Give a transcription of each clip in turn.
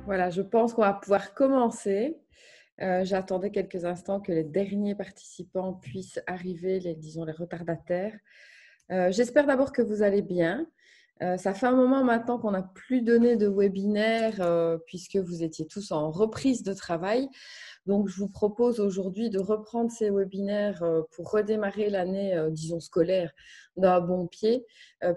Voilà, je pense qu'on va pouvoir commencer. J'attendais quelques instants que les derniers participants puissent arriver, disons les retardataires. J'espère d'abord que vous allez bien. Ça fait un moment maintenant qu'on n'a plus donné de webinaire puisque vous étiez tous en reprise de travail. Donc, je vous propose aujourd'hui de reprendre ces webinaires pour redémarrer l'année, disons, scolaire d'un bon pied,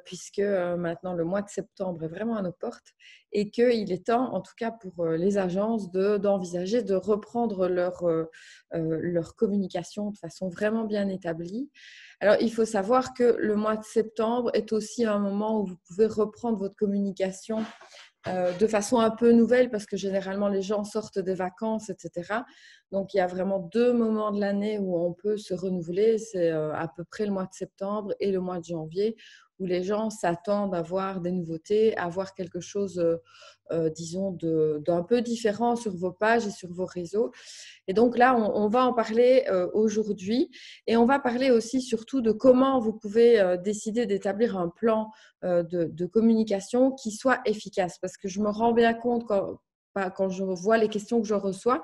puisque maintenant le mois de septembre est vraiment à nos portes et qu'il est temps, en tout cas pour les agences, d'envisager de reprendre leur communication de façon vraiment bien établie. Alors, il faut savoir que le mois de septembre est aussi un moment où vous pouvez reprendre votre communication de façon un peu nouvelle parce que généralement les gens sortent des vacances, etc. Donc il y a vraiment deux moments de l'année où on peut se renouveler, c'est à peu près le mois de septembre et le mois de janvier où les gens s'attendent à voir des nouveautés, à voir quelque chose, disons, d'un peu différent sur vos pages et sur vos réseaux. Et donc là, on va en parler aujourd'hui et on va parler aussi surtout de comment vous pouvez décider d'établir un plan de communication qui soit efficace. Parce que je me rends bien compte quand je vois les questions que je reçois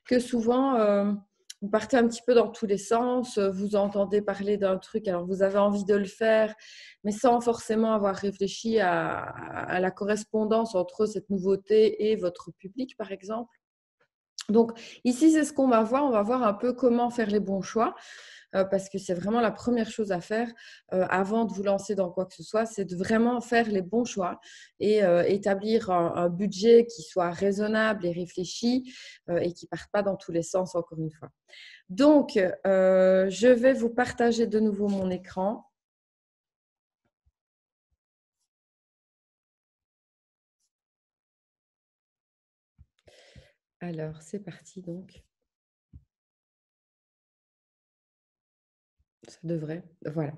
que souvent, vous partez un petit peu dans tous les sens, vous entendez parler d'un truc, alors vous avez envie de le faire, mais sans forcément avoir réfléchi à la correspondance entre cette nouveauté et votre public, par exemple. Donc, ici, c'est ce qu'on va voir. On va voir un peu comment faire les bons choix parce que c'est vraiment la première chose à faire avant de vous lancer dans quoi que ce soit, c'est de vraiment faire les bons choix et établir un budget qui soit raisonnable et réfléchi et qui ne parte pas dans tous les sens, encore une fois. Donc, je vais vous partager de nouveau mon écran. Alors, c'est parti donc. Ça devrait, voilà.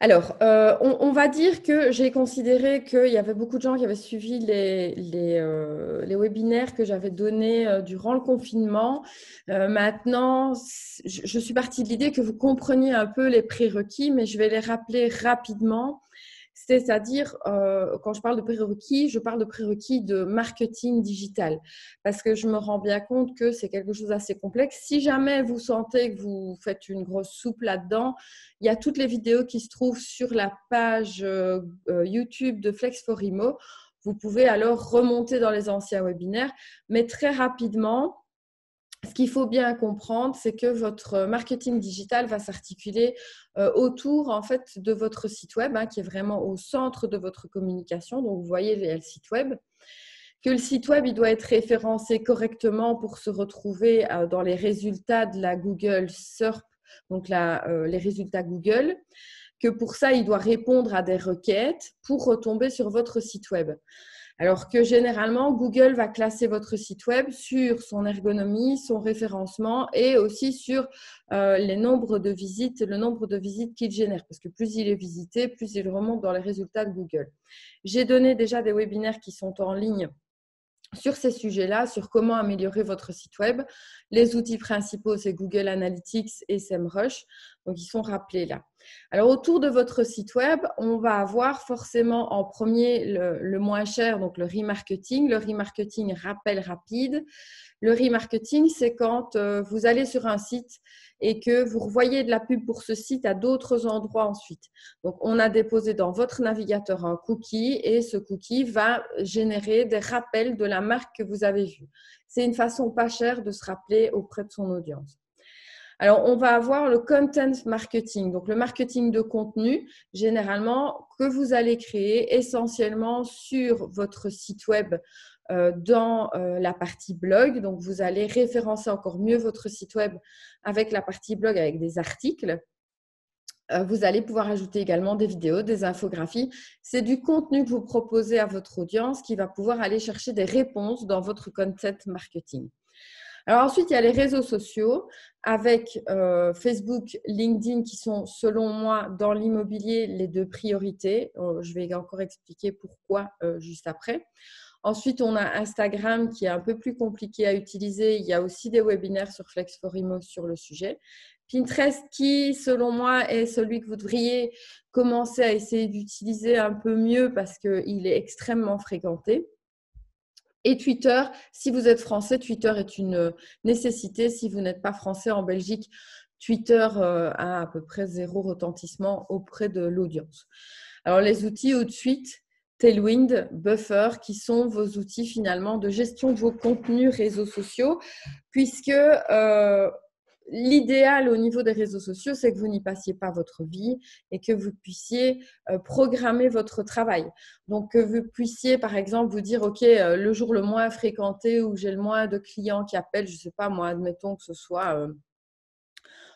Alors, on va dire que j'ai considéré qu'il y avait beaucoup de gens qui avaient suivi les webinaires que j'avais donnés durant le confinement. Maintenant, je suis partie de l'idée que vous compreniez un peu les prérequis, mais je vais les rappeler rapidement. C'est-à-dire, quand je parle de prérequis, je parle de prérequis de marketing digital parce que je me rends bien compte que c'est quelque chose d'assez complexe. Si jamais vous sentez que vous faites une grosse soupe là-dedans, il y a toutes les vidéos qui se trouvent sur la page YouTube de Flex4Imo. Vous pouvez alors remonter dans les anciens webinaires, mais très rapidement, ce qu'il faut bien comprendre, c'est que votre marketing digital va s'articuler autour en fait de votre site web, qui est vraiment au centre de votre communication. Donc, vous voyez le site web. Que le site web, il doit être référencé correctement pour se retrouver dans les résultats de la Google SERP, donc les résultats Google, que pour ça, il doit répondre à des requêtes pour retomber sur votre site web. Alors que généralement, Google va classer votre site web sur son ergonomie, son référencement et aussi sur le nombre de visites qu'il génère. Parce que plus il est visité, plus il remonte dans les résultats de Google. J'ai donné déjà des webinaires qui sont en ligne sur ces sujets-là, sur comment améliorer votre site web. Les outils principaux, c'est Google Analytics et SEMrush. Donc, ils sont rappelés là. Alors, autour de votre site web, on va avoir forcément en premier le moins cher, donc le remarketing. Le remarketing, rappel rapide. Le remarketing, c'est quand vous allez sur un site et que vous revoyez de la pub pour ce site à d'autres endroits ensuite. Donc, on a déposé dans votre navigateur un cookie et ce cookie va générer des rappels de la marque que vous avez vue. C'est une façon pas chère de se rappeler auprès de son audience. Alors, on va avoir le content marketing, donc le marketing de contenu, généralement, que vous allez créer essentiellement sur votre site web dans la partie blog. Donc, vous allez référencer encore mieux votre site web avec la partie blog, avec des articles. Vous allez pouvoir ajouter également des vidéos, des infographies. C'est du contenu que vous proposez à votre audience qui va pouvoir aller chercher des réponses dans votre content marketing. Alors ensuite, il y a les réseaux sociaux avec Facebook, LinkedIn qui sont, selon moi, dans l'immobilier, les deux priorités. Je vais encore expliquer pourquoi juste après. Ensuite, on a Instagram qui est un peu plus compliqué à utiliser. Il y a aussi des webinaires sur Flex4Imo sur le sujet. Pinterest qui, selon moi, est celui que vous devriez commencer à essayer d'utiliser un peu mieux parce qu'il est extrêmement fréquenté. Et Twitter, si vous êtes français, Twitter est une nécessité. Si vous n'êtes pas français en Belgique, Twitter a à peu près 0 retentissement auprès de l'audience. Alors, les outils tout de suite, Tailwind, Buffer, qui sont vos outils finalement de gestion de vos contenus réseaux sociaux, puisque l'idéal au niveau des réseaux sociaux, c'est que vous n'y passiez pas votre vie et que vous puissiez programmer votre travail. Donc, que vous puissiez, par exemple, vous dire, OK, le jour le moins fréquenté où j'ai le moins de clients qui appellent, je ne sais pas, moi, admettons que ce soit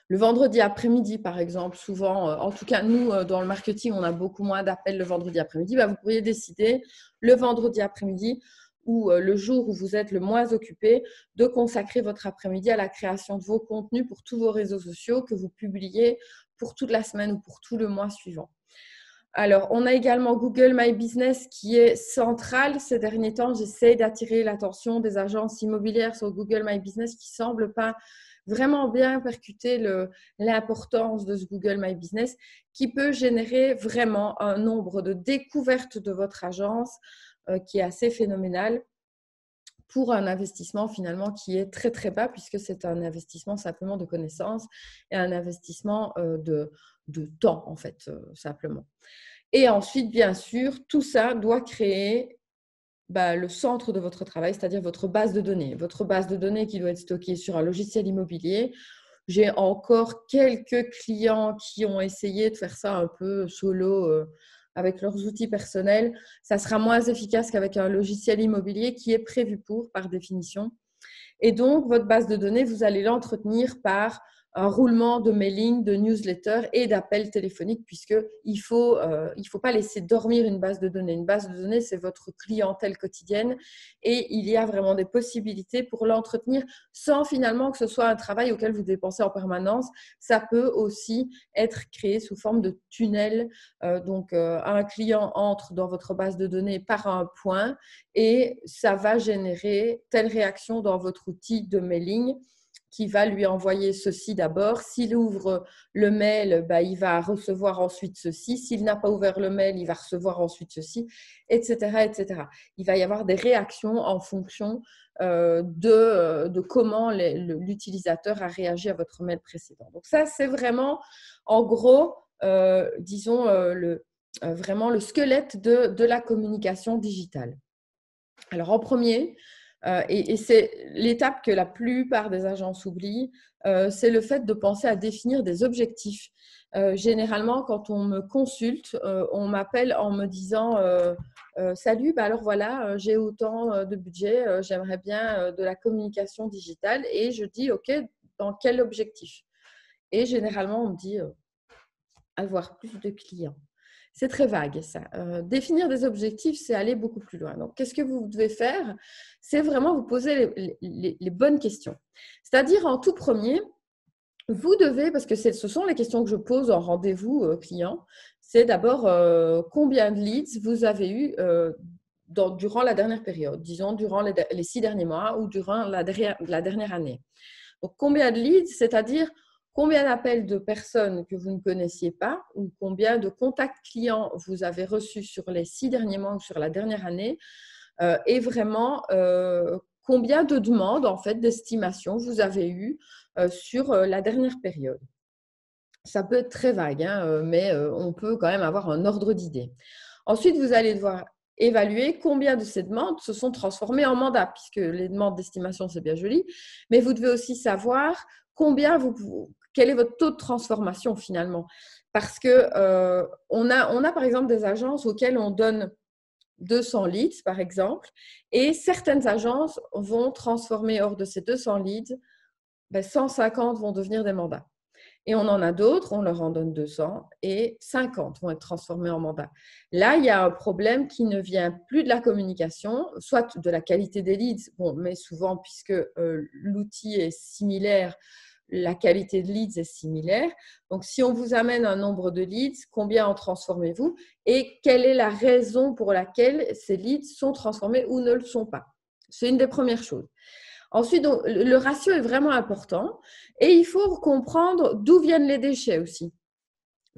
le vendredi après-midi, par exemple. Souvent, en tout cas, nous, dans le marketing, on a beaucoup moins d'appels le vendredi après-midi. Vous pourriez décider le vendredi après-midi ou le jour où vous êtes le moins occupé, de consacrer votre après-midi à la création de vos contenus pour tous vos réseaux sociaux que vous publiez pour toute la semaine ou pour tout le mois suivant. Alors, on a également Google My Business qui est central. Ces derniers temps, j'essaie d'attirer l'attention des agences immobilières sur Google My Business qui ne semblent pas vraiment bien percuter l'importance de ce Google My Business qui peut générer vraiment un nombre de découvertes de votre agence qui est assez phénoménal pour un investissement finalement qui est très très bas puisque c'est un investissement simplement de connaissances et un investissement de temps en fait simplement. Et ensuite, bien sûr, tout ça doit créer le centre de votre travail, c'est-à-dire votre base de données. Votre base de données qui doit être stockée sur un logiciel immobilier. J'ai encore quelques clients qui ont essayé de faire ça un peu solo avec leurs outils personnels. Ça sera moins efficace qu'avec un logiciel immobilier qui est prévu pour, par définition. Et donc, votre base de données, vous allez l'entretenir par un roulement de mailing, de newsletter et d'appels téléphoniques puisqu'il ne faut pas laisser dormir une base de données. Une base de données, c'est votre clientèle quotidienne et il y a vraiment des possibilités pour l'entretenir sans finalement que ce soit un travail auquel vous dépensez en permanence. Ça peut aussi être créé sous forme de tunnel. Un client entre dans votre base de données par un point et ça va générer telle réaction dans votre outil de mailing qui va lui envoyer ceci d'abord. S'il ouvre le mail, il va recevoir ensuite ceci. S'il n'a pas ouvert le mail, il va recevoir ensuite ceci, etc., etc. Il va y avoir des réactions en fonction de comment l'utilisateur a réagi à votre mail précédent. Donc ça, c'est vraiment, en gros, vraiment le squelette de la communication digitale. Alors, en premier, et c'est l'étape que la plupart des agences oublient, c'est le fait de penser à définir des objectifs. Généralement, quand on me consulte, on m'appelle en me disant salut, alors voilà, j'ai autant de budget, j'aimerais bien de la communication digitale. Et je dis OK, dans quel objectif? Et généralement, on me dit avoir plus de clients. C'est très vague, ça. Définir des objectifs, c'est aller beaucoup plus loin. Donc, qu'est-ce que vous devez faire? C'est vraiment vous poser les bonnes questions. C'est-à-dire, en tout premier, vous devez, parce que ce sont les questions que je pose en rendez-vous client, c'est d'abord combien de leads vous avez eu durant la dernière période, disons durant les 6 derniers mois ou durant la dernière année. Donc, combien de leads, c'est-à-dire combien d'appels de personnes que vous ne connaissiez pas ou combien de contacts clients vous avez reçus sur les 6 derniers mois ou sur la dernière année et vraiment combien de demandes en fait d'estimation vous avez eues sur la dernière période. Ça peut être très vague, mais on peut quand même avoir un ordre d'idée. Ensuite, vous allez devoir évaluer combien de ces demandes se sont transformées en mandats, puisque les demandes d'estimation, c'est bien joli, mais vous devez aussi savoir quel est votre taux de transformation finalement. Parce que on a par exemple des agences auxquelles on donne 200 leads, par exemple, et certaines agences vont transformer hors de ces 200 leads, 150 vont devenir des mandats. Et on en a d'autres, on leur en donne 200 et 50 vont être transformés en mandats. Là, il y a un problème qui ne vient plus de la communication, soit de la qualité des leads, mais souvent, puisque l'outil est similaire, la qualité de leads est similaire. Donc, si on vous amène un nombre de leads, combien en transformez-vous et quelle est la raison pour laquelle ces leads sont transformés ou ne le sont pas? C'est une des premières choses. Ensuite, donc, le ratio est vraiment important et il faut comprendre d'où viennent les déchets aussi.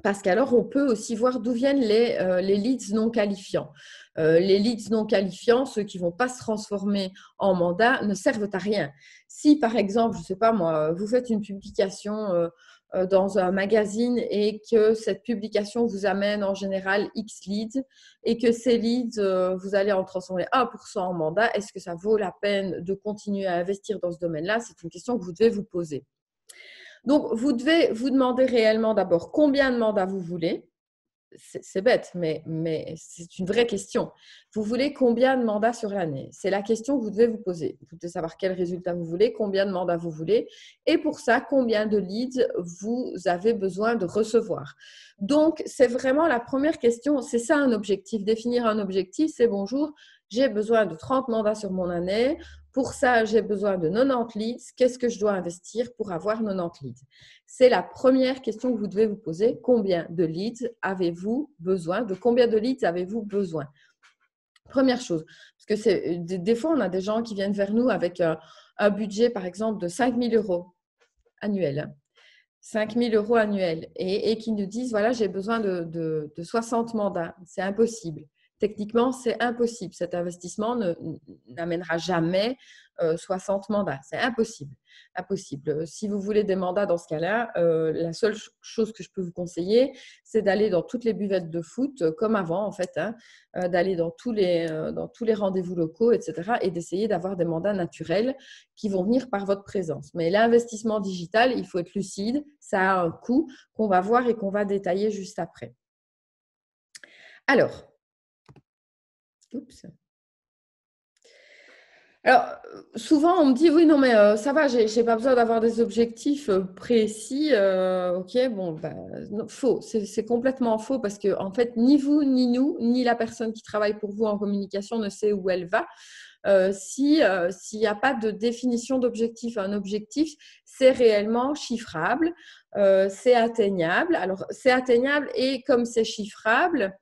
Parce qu'alors, on peut aussi voir d'où viennent les leads non qualifiants. Les leads non qualifiants, ceux qui ne vont pas se transformer en mandat, ne servent à rien. Si, par exemple, je ne sais pas moi, vous faites une publication dans un magazine et que cette publication vous amène en général X leads et que ces leads, vous allez en transformer 1% en mandat, est-ce que ça vaut la peine de continuer à investir dans ce domaine-là? C'est une question que vous devez vous poser. Donc, vous devez vous demander réellement d'abord combien de mandats vous voulez. C'est bête, mais c'est une vraie question. Vous voulez combien de mandats sur l'année? C'est la question que vous devez vous poser. Vous devez savoir quel résultat vous voulez, combien de mandats vous voulez, et pour ça, combien de leads vous avez besoin de recevoir. Donc, c'est vraiment la première question. C'est ça un objectif. Définir un objectif, c'est bonjour, j'ai besoin de 30 mandats sur mon année. Pour ça, j'ai besoin de 90 leads. Qu'est-ce que je dois investir pour avoir 90 leads? C'est la première question que vous devez vous poser. Combien de leads avez-vous besoin? De combien de leads avez-vous besoin? Première chose. Parce que des fois, on a des gens qui viennent vers nous avec un budget, par exemple, de 5 000 € annuel. 5 000 € annuels et qui nous disent, voilà, j'ai besoin de 60 mandats. C'est impossible. Techniquement, c'est impossible. Cet investissement n'amènera jamais 60 mandats. C'est impossible. Impossible. Si vous voulez des mandats dans ce cas-là, la seule chose que je peux vous conseiller, c'est d'aller dans toutes les buvettes de foot, comme avant en fait, hein, d'aller dans tous les rendez-vous locaux, etc. et d'essayer d'avoir des mandats naturels qui vont venir par votre présence. Mais l'investissement digital, il faut être lucide, ça a un coût qu'on va voir et qu'on va détailler juste après. Alors, souvent, on me dit, oui, non, mais ça va, j'ai pas besoin d'avoir des objectifs précis. Ok, bon, non, faux. C'est complètement faux parce que, en fait, ni vous, ni nous, ni la personne qui travaille pour vous en communication ne sait où elle va. S'il n'y a pas de définition d'objectif, un objectif, c'est réellement chiffrable, c'est atteignable. Alors, c'est atteignable et comme c'est chiffrable,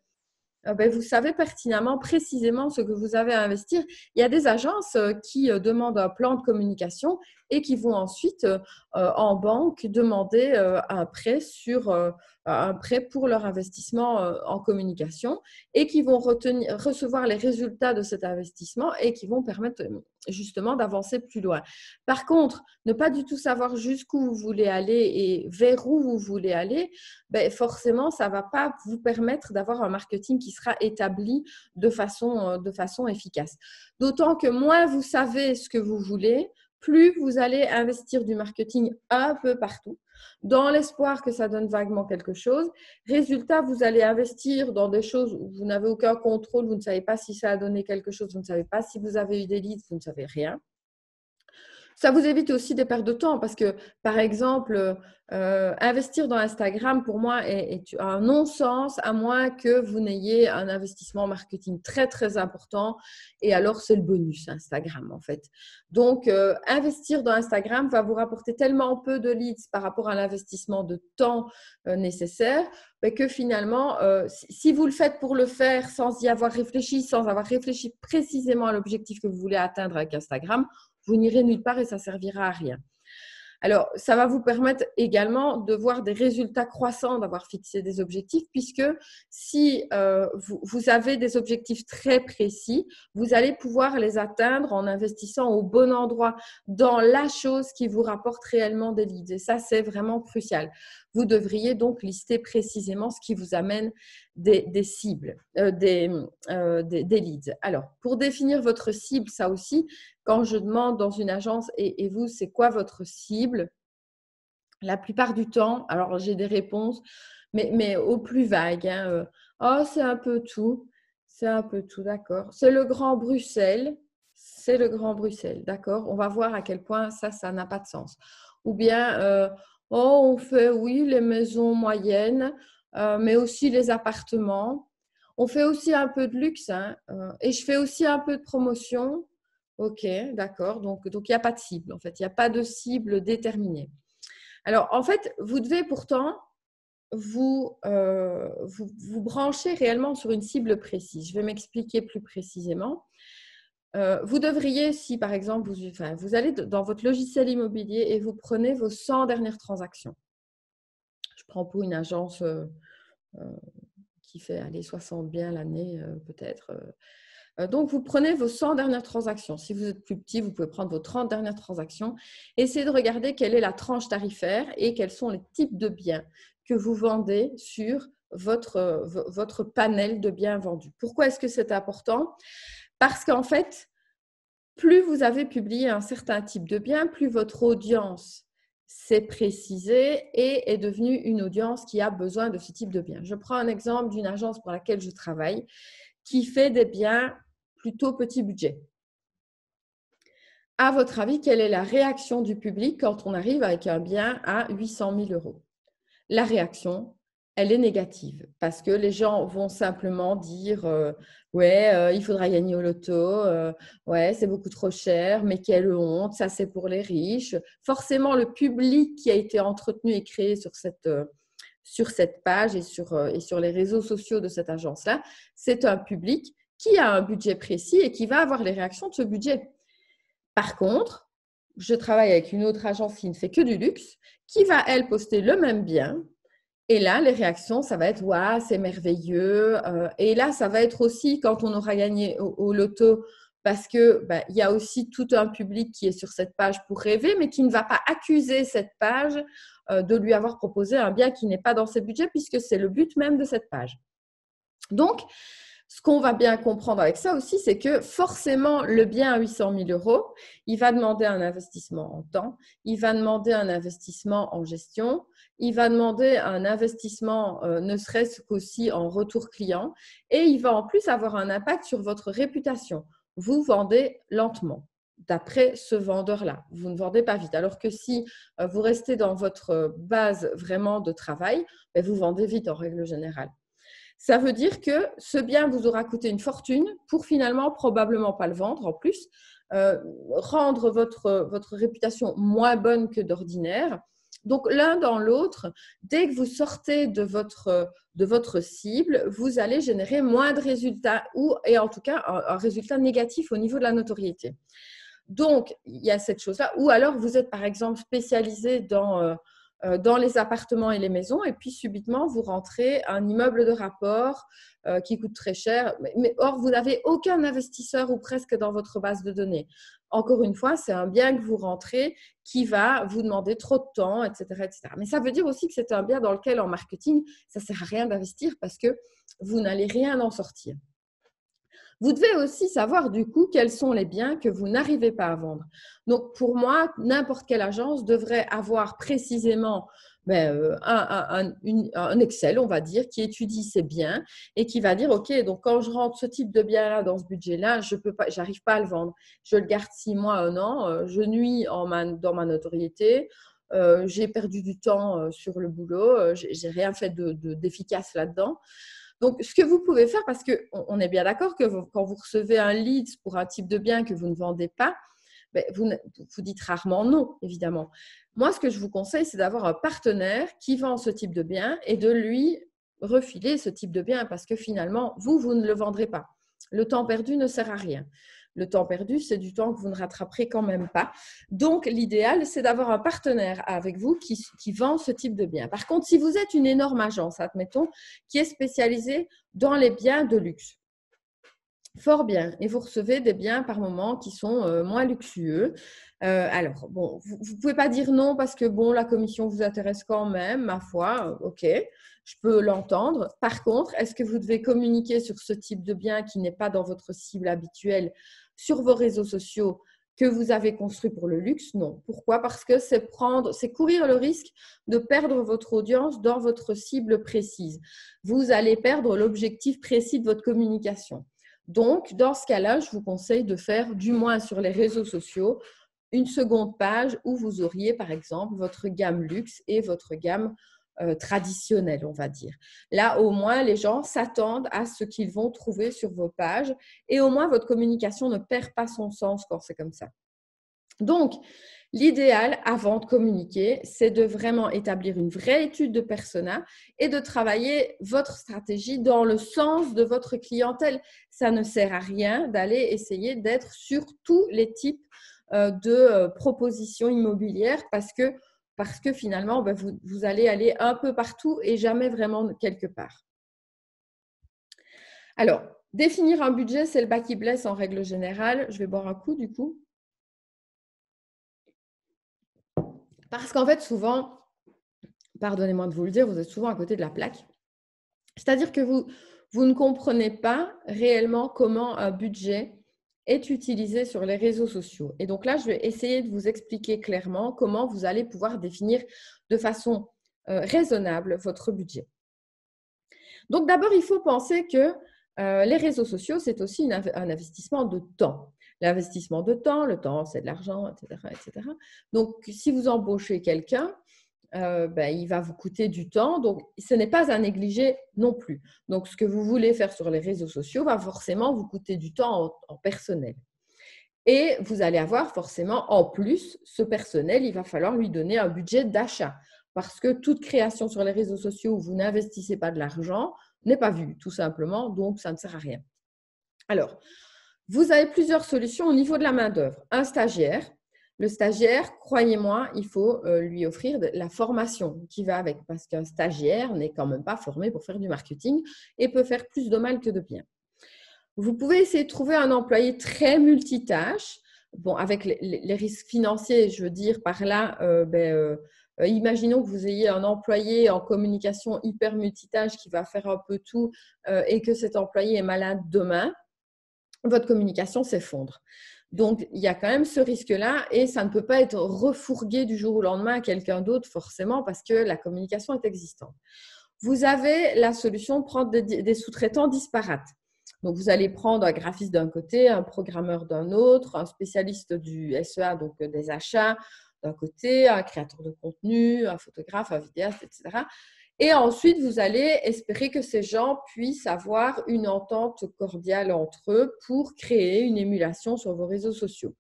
vous savez pertinemment, précisément ce que vous avez à investir. Il y a des agences qui demandent un plan de communication et qui vont ensuite en banque demander un prêt pour leur investissement en communication et qui vont recevoir les résultats de cet investissement et qui vont permettre justement d'avancer plus loin. Par contre, ne pas du tout savoir jusqu'où vous voulez aller et vers où vous voulez aller, forcément, ça ne va pas vous permettre d'avoir un marketing qui sera établi de façon efficace. D'autant que moins vous savez ce que vous voulez, plus vous allez investir du marketing un peu partout, dans l'espoir que ça donne vaguement quelque chose. Résultat, vous allez investir dans des choses où vous n'avez aucun contrôle, vous ne savez pas si ça a donné quelque chose, vous ne savez pas si vous avez eu des leads, vous ne savez rien. Ça vous évite aussi des pertes de temps parce que, par exemple, investir dans Instagram, pour moi, est un non-sens à moins que vous n'ayez un investissement marketing très, très important. Et alors, c'est le bonus Instagram, en fait. Donc, investir dans Instagram va vous rapporter tellement peu de leads par rapport à l'investissement de temps nécessaire que finalement, si vous le faites pour le faire sans y avoir réfléchi, sans avoir réfléchi précisément à l'objectif que vous voulez atteindre avec Instagram, vous n'irez nulle part et ça ne servira à rien. Alors, ça va vous permettre également de voir des résultats croissants, d'avoir fixé des objectifs, puisque si vous avez des objectifs très précis, vous allez pouvoir les atteindre en investissant au bon endroit dans la chose qui vous rapporte réellement des leads. Et ça, c'est vraiment crucial. Vous devriez donc lister précisément ce qui vous amène des cibles, des leads. Alors, pour définir votre cible, ça aussi, quand je demande dans une agence, et vous, c'est quoi votre cible? La plupart du temps, alors j'ai des réponses, mais au plus vague. Hein, oh, c'est un peu tout. C'est un peu tout, d'accord. C'est le Grand Bruxelles. C'est le Grand Bruxelles, d'accord. On va voir à quel point ça n'a pas de sens. Ou bien, oh, on fait, oui, les maisons moyennes, mais aussi les appartements. On fait aussi un peu de luxe, hein, et je fais aussi un peu de promotion. Ok, d'accord. Donc, il n'y a pas de cible, en fait. Il n'y a pas de cible déterminée. Alors, en fait, vous devez pourtant vous brancher réellement sur une cible précise. Je vais m'expliquer plus précisément. Vous devriez, si par exemple, vous allez dans votre logiciel immobilier et vous prenez vos 100 dernières transactions. Je prends pour une agence qui fait aller 60 biens l'année peut-être. Donc, vous prenez vos 100 dernières transactions. Si vous êtes plus petit, vous pouvez prendre vos 30 dernières transactions. Essayez de regarder quelle est la tranche tarifaire et quels sont les types de biens que vous vendez sur votre panel de biens vendus. Pourquoi est-ce que c'est important? Parce qu'en fait, plus vous avez publié un certain type de biens, plus votre audience s'est précisée et est devenue une audience qui a besoin de ce type de biens. Je prends un exemple d'une agence pour laquelle je travaille qui fait des biens plutôt petit budget. À votre avis, quelle est la réaction du public quand on arrive avec un bien à 800 000 euros? La réaction, elle est négative parce que les gens vont simplement dire ouais, il faudra gagner au loto, ouais, c'est beaucoup trop cher, mais quelle honte, ça c'est pour les riches. Forcément, le public qui a été entretenu et créé sur cette page et sur les réseaux sociaux de cette agence-là, c'est un public qui a un budget précis et qui va avoir les réactions de ce budget. Par contre, je travaille avec une autre agence qui ne fait que du luxe, qui va, elle, poster le même bien. Et là, les réactions, ça va être « Waouh, c'est merveilleux ». Et là, ça va être aussi quand on aura gagné au loto, parce qu'il y a aussi tout un public qui est sur cette page pour rêver, mais qui ne va pas accuser cette page de lui avoir proposé un bien qui n'est pas dans ses budgets, puisque c'est le but même de cette page. Donc, ce qu'on va bien comprendre avec ça aussi, c'est que forcément, le bien à 800 000 euros, il va demander un investissement en temps, il va demander un investissement en gestion, il va demander un investissement ne serait-ce qu'aussi en retour client et il va en plus avoir un impact sur votre réputation. Vous vendez lentement d'après ce vendeur-là. Vous ne vendez pas vite. Alors que si vous restez dans votre base vraiment de travail, vous vendez vite en règle générale. Ça veut dire que ce bien vous aura coûté une fortune pour finalement probablement pas le vendre en plus, rendre votre réputation moins bonne que d'ordinaire. Donc, l'un dans l'autre, dès que vous sortez de votre cible, vous allez générer moins de résultats et en tout cas un résultat négatif au niveau de la notoriété. Donc, il y a cette chose-là. Ou alors, vous êtes par exemple spécialisé dans les appartements et les maisons, et puis subitement, vous rentrez un immeuble de rapport qui coûte très cher. Or, vous n'avez aucun investisseur ou presque dans votre base de données. Encore une fois, c'est un bien que vous rentrez qui va vous demander trop de temps, etc., etc. Mais ça veut dire aussi que c'est un bien dans lequel, en marketing, ça ne sert à rien d'investir parce que vous n'allez rien en sortir. Vous devez aussi savoir du coup quels sont les biens que vous n'arrivez pas à vendre. Donc pour moi, n'importe quelle agence devrait avoir précisément un Excel, on va dire, qui étudie ces biens et qui va dire ok, donc quand je rentre ce type de bien-là dans ce budget-là, j'arrive pas à le vendre. Je le garde 6 mois, 1 an, je nuis dans ma notoriété. J'ai perdu du temps sur le boulot, j'ai rien fait d'efficace là-dedans. Donc, ce que vous pouvez faire, parce qu'on est bien d'accord que quand vous recevez un lead pour un type de bien que vous ne vendez pas, vous dites rarement non, évidemment. Moi, ce que je vous conseille, c'est d'avoir un partenaire qui vend ce type de bien et de lui refiler ce type de bien parce que finalement, vous ne le vendrez pas. Le temps perdu ne sert à rien. Le temps perdu, c'est du temps que vous ne rattraperez quand même pas. Donc, l'idéal, c'est d'avoir un partenaire avec vous qui vend ce type de bien. Par contre, si vous êtes une énorme agence, admettons, qui est spécialisée dans les biens de luxe, fort bien, et vous recevez des biens par moment qui sont moins luxueux. Alors, bon, vous ne pouvez pas dire non parce que, bon, la commission vous intéresse quand même, ma foi, ok, je peux l'entendre. Par contre, est-ce que vous devez communiquer sur ce type de bien qui n'est pas dans votre cible habituelle sur vos réseaux sociaux que vous avez construit pour le luxe? Non. Pourquoi? Parce que c'est courir le risque de perdre votre audience dans votre cible précise. Vous allez perdre l'objectif précis de votre communication. Donc, dans ce cas-là, je vous conseille de faire, du moins sur les réseaux sociaux, une seconde page où vous auriez, par exemple, votre gamme luxe et votre gamme traditionnelle, on va dire. Là, au moins, les gens s'attendent à ce qu'ils vont trouver sur vos pages et au moins, votre communication ne perd pas son sens quand c'est comme ça. Donc, l'idéal avant de communiquer, c'est de vraiment établir une vraie étude de persona et de travailler votre stratégie dans le sens de votre clientèle. Ça ne sert à rien d'aller essayer d'être sur tous les types de propositions immobilières parce parce que finalement, ben, vous allez aller un peu partout et jamais vraiment quelque part. Alors, définir un budget, c'est le bas qui blesse en règle générale. Je vais boire un coup du coup. Parce qu'en fait, souvent, pardonnez-moi de vous le dire, vous êtes souvent à côté de la plaque. C'est-à-dire que vous ne comprenez pas réellement comment un budget est utilisé sur les réseaux sociaux. Et donc là, je vais essayer de vous expliquer clairement comment vous allez pouvoir définir de façon raisonnable votre budget. Donc d'abord, il faut penser que les réseaux sociaux, c'est aussi un investissement de temps. L'investissement de temps, le temps, c'est de l'argent, etc., etc. Donc, si vous embauchez quelqu'un, il va vous coûter du temps. Donc, ce n'est pas à négliger non plus. Donc, ce que vous voulez faire sur les réseaux sociaux va forcément vous coûter du temps en personnel. Et vous allez avoir forcément, en plus, ce personnel, il va falloir lui donner un budget d'achat. Parce que toute création sur les réseaux sociaux où vous n'investissez pas de l'argent n'est pas vue, tout simplement. Donc, ça ne sert à rien. Alors, vous avez plusieurs solutions au niveau de la main-d'œuvre. Un stagiaire. Le stagiaire, croyez-moi, il faut lui offrir de la formation qui va avec, parce qu'un stagiaire n'est quand même pas formé pour faire du marketing et peut faire plus de mal que de bien. Vous pouvez essayer de trouver un employé très multitâche. Bon, avec les risques financiers, je veux dire par là, imaginons que vous ayez un employé en communication hyper multitâche qui va faire un peu tout et que cet employé est malade demain, votre communication s'effondre. Donc, il y a quand même ce risque-là et ça ne peut pas être refourgué du jour au lendemain à quelqu'un d'autre forcément parce que la communication est existante. Vous avez la solution de prendre des sous-traitants disparates. Donc, vous allez prendre un graphiste d'un côté, un programmeur d'un autre, un spécialiste du SEA, donc des achats d'un côté, un créateur de contenu, un photographe, un vidéaste, etc. Et ensuite, vous allez espérer que ces gens puissent avoir une entente cordiale entre eux pour créer une émulation sur vos réseaux sociaux.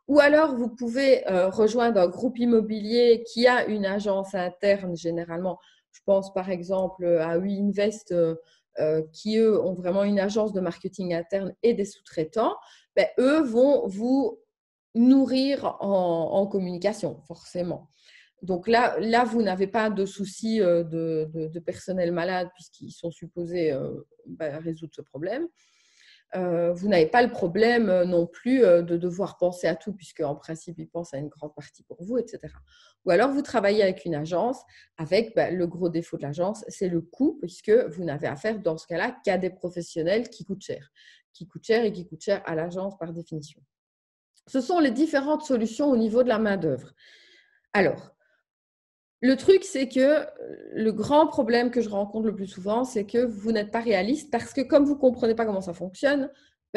Ou alors, vous pouvez rejoindre un groupe immobilier qui a une agence interne généralement. Je pense par exemple à WeInvest qui, eux, ont vraiment une agence de marketing interne et des sous-traitants. Ben, eux vont vous nourrir en communication, forcément. Donc là, vous n'avez pas de souci de personnel malade puisqu'ils sont supposés résoudre ce problème. Vous n'avez pas le problème non plus de devoir penser à tout puisque en principe, ils pensent à une grande partie pour vous, etc. Ou alors, vous travaillez avec une agence avec le gros défaut de l'agence, c'est le coût puisque vous n'avez affaire dans ce cas-là qu'à des professionnels qui coûtent cher et qui coûtent cher à l'agence par définition. Ce sont les différentes solutions au niveau de la main-d'œuvre. Alors, le truc, c'est que le grand problème que je rencontre le plus souvent, c'est que vous n'êtes pas réaliste parce que comme vous ne comprenez pas comment ça fonctionne,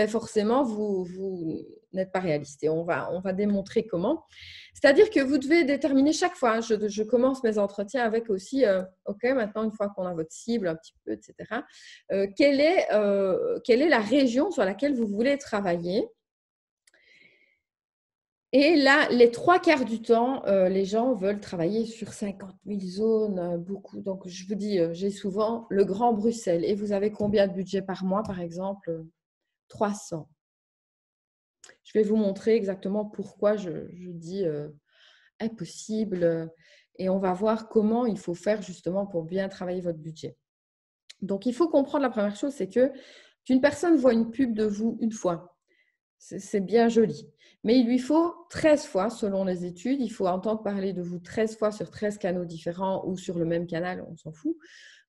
forcément, vous n'êtes pas réaliste. Et on va démontrer comment. C'est-à-dire que vous devez déterminer chaque fois, je commence mes entretiens avec aussi, OK, maintenant, une fois qu'on a votre cible un petit peu, etc., quelle est la région sur laquelle vous voulez travailler ? Et là, les 3/4 du temps, les gens veulent travailler sur 50 000 zones, beaucoup. Donc, je vous dis, j'ai souvent le Grand Bruxelles. Et vous avez combien de budget par mois, par exemple ? 300. Je vais vous montrer exactement pourquoi je dis impossible. Et on va voir comment il faut faire justement pour bien travailler votre budget. Donc, il faut comprendre la première chose, c'est qu'une personne voit une pub de vous une fois. C'est bien joli. Mais il lui faut 13 fois, selon les études, il faut entendre parler de vous 13 fois sur 13 canaux différents ou sur le même canal, on s'en fout.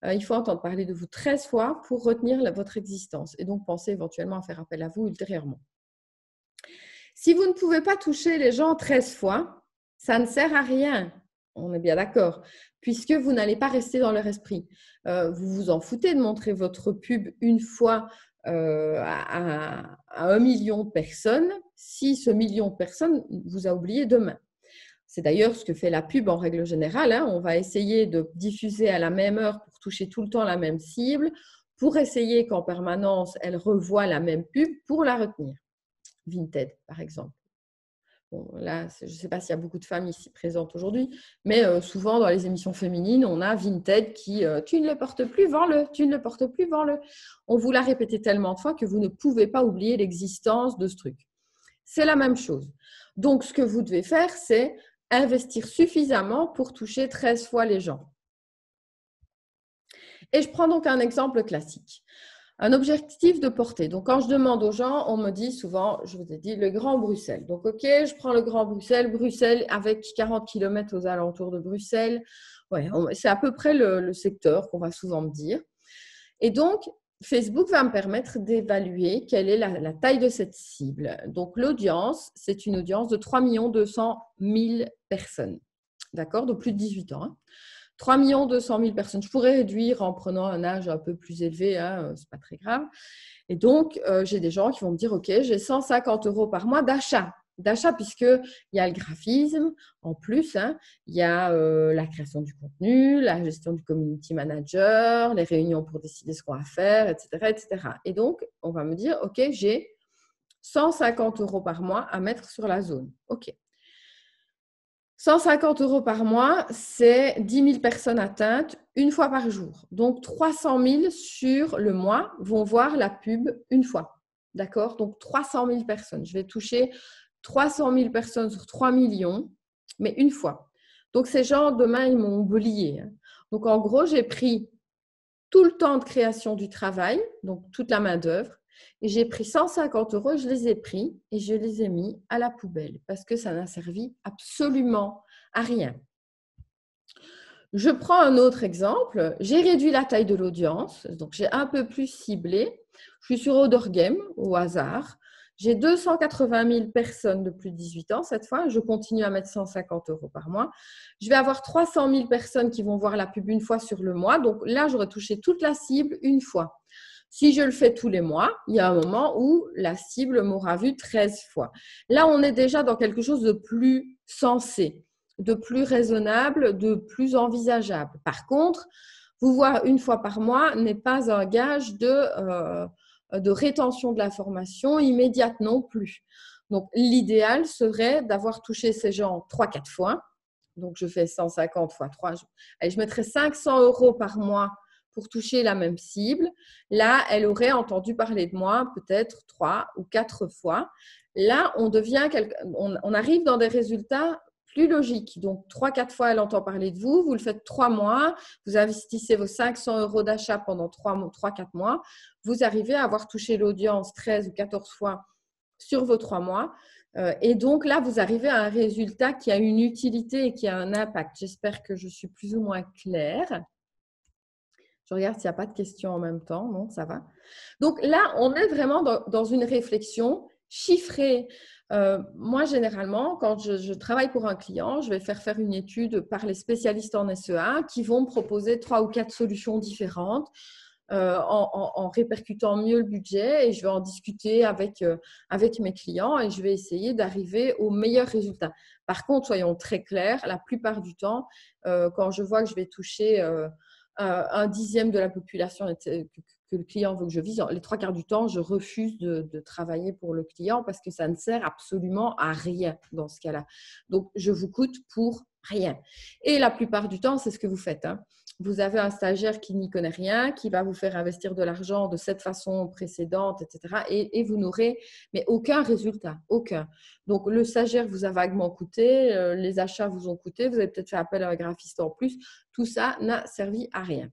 Il faut entendre parler de vous 13 fois pour retenir votre existence et donc penser éventuellement à faire appel à vous ultérieurement. Si vous ne pouvez pas toucher les gens 13 fois, ça ne sert à rien. On est bien d'accord, puisque vous n'allez pas rester dans leur esprit. Vous vous en foutez de montrer votre pub une fois à 1 million de personnes si ce million de personnes vous a oublié demain. C'est d'ailleurs ce que fait la pub en règle générale. On va essayer de diffuser à la même heure pour toucher tout le temps la même cible, pour essayer qu'en permanence, elle revoie la même pub pour la retenir. Vinted, par exemple. Bon, là, je ne sais pas s'il y a beaucoup de femmes ici présentes aujourd'hui, mais souvent dans les émissions féminines, on a Vinted qui tu ne le portes plus, vends-le, tu ne le portes plus, vends-le. On vous l'a répété tellement de fois que vous ne pouvez pas oublier l'existence de ce truc. C'est la même chose. Donc, ce que vous devez faire, c'est investir suffisamment pour toucher 13 fois les gens. Et je prends donc un exemple classique. Un objectif de portée. Donc, quand je demande aux gens, on me dit souvent, je vous ai dit, le Grand Bruxelles. Donc, OK, je prends le Grand Bruxelles, Bruxelles avec 40 km aux alentours de Bruxelles. Ouais, c'est à peu près le secteur qu'on va souvent me dire. Et donc, Facebook va me permettre d'évaluer quelle est la taille de cette cible. Donc, l'audience, c'est une audience de 3 200 000 personnes. D'accord? De plus de 18 ans. Hein. 3 200 000 personnes. Je pourrais réduire en prenant un âge un peu plus élevé, hein, ce n'est pas très grave. Et donc, j'ai des gens qui vont me dire, OK, j'ai 150 € par mois d'achat. D'achat, puisqu'il y a le graphisme en plus, hein, il y a la création du contenu, la gestion du community manager, les réunions pour décider ce qu'on va faire, etc., etc. Et donc, on va me dire, OK, j'ai 150 € par mois à mettre sur la zone. OK. 150 € par mois, c'est 10 000 personnes atteintes une fois par jour. Donc, 300 000 sur le mois vont voir la pub une fois. D'accord? Donc, 300 000 personnes. Je vais toucher 300 000 personnes sur 3 millions, mais une fois. Donc, ces gens, demain, ils m'ont oublié. Donc, en gros, j'ai pris tout le temps de création du travail, donc toute la main-d'œuvre, et j'ai pris 150 €, je les ai pris et je les ai mis à la poubelle parce que ça n'a servi absolument à rien. Je prends un autre exemple. J'ai réduit la taille de l'audience, donc j'ai un peu plus ciblé. Je suis sur Odergame au hasard. J'ai 280 000 personnes de plus de 18 ans cette fois. Je continue à mettre 150 € par mois. Je vais avoir 300 000 personnes qui vont voir la pub une fois sur le mois. Donc là, j'aurai touché toute la cible une fois. Si je le fais tous les mois, il y a un moment où la cible m'aura vu 13 fois. Là, on est déjà dans quelque chose de plus sensé, de plus raisonnable, de plus envisageable. Par contre, vous voir une fois par mois n'est pas un gage de rétention de l'information immédiate non plus. Donc, l'idéal serait d'avoir touché ces gens 3-4 fois. Donc, je fais 150 fois 3. Allez, je mettrais 500 € par mois pour toucher la même cible. Là, elle aurait entendu parler de moi peut-être 3 ou 4 fois. Là, on arrive dans des résultats plus logiques. Donc, 3-4 fois, elle entend parler de vous. Vous le faites 3 mois. Vous investissez vos 500 € d'achat pendant 3-4 mois. Vous arrivez à avoir touché l'audience 13 ou 14 fois sur vos 3 mois. Et donc là, vous arrivez à un résultat qui a une utilité et qui a un impact. J'espère que je suis plus ou moins claire. Je regarde s'il n'y a pas de questions en même temps. Non, ça va. Donc là, on est vraiment dans une réflexion chiffrée. Moi, généralement, quand je travaille pour un client, je vais faire une étude par les spécialistes en SEA qui vont me proposer 3 ou 4 solutions différentes en répercutant mieux le budget et je vais en discuter avec mes clients et je vais essayer d'arriver au meilleur résultat. Par contre, soyons très clairs, la plupart du temps, quand je vois que je vais toucher un dixième de la population que le client veut que je vise, les 3/4 du temps, je refuse de travailler pour le client parce que ça ne sert absolument à rien dans ce cas-là. Donc, je vous coûte pour rien. Et la plupart du temps, c'est ce que vous faites. Hein. Vous avez un stagiaire qui n'y connaît rien, qui va vous faire investir de l'argent de cette façon précédente, etc. Et vous n'aurez mais aucun résultat, aucun. Donc, le stagiaire vous a vaguement coûté, les achats vous ont coûté, vous avez peut-être fait appel à un graphiste en plus. Tout ça n'a servi à rien.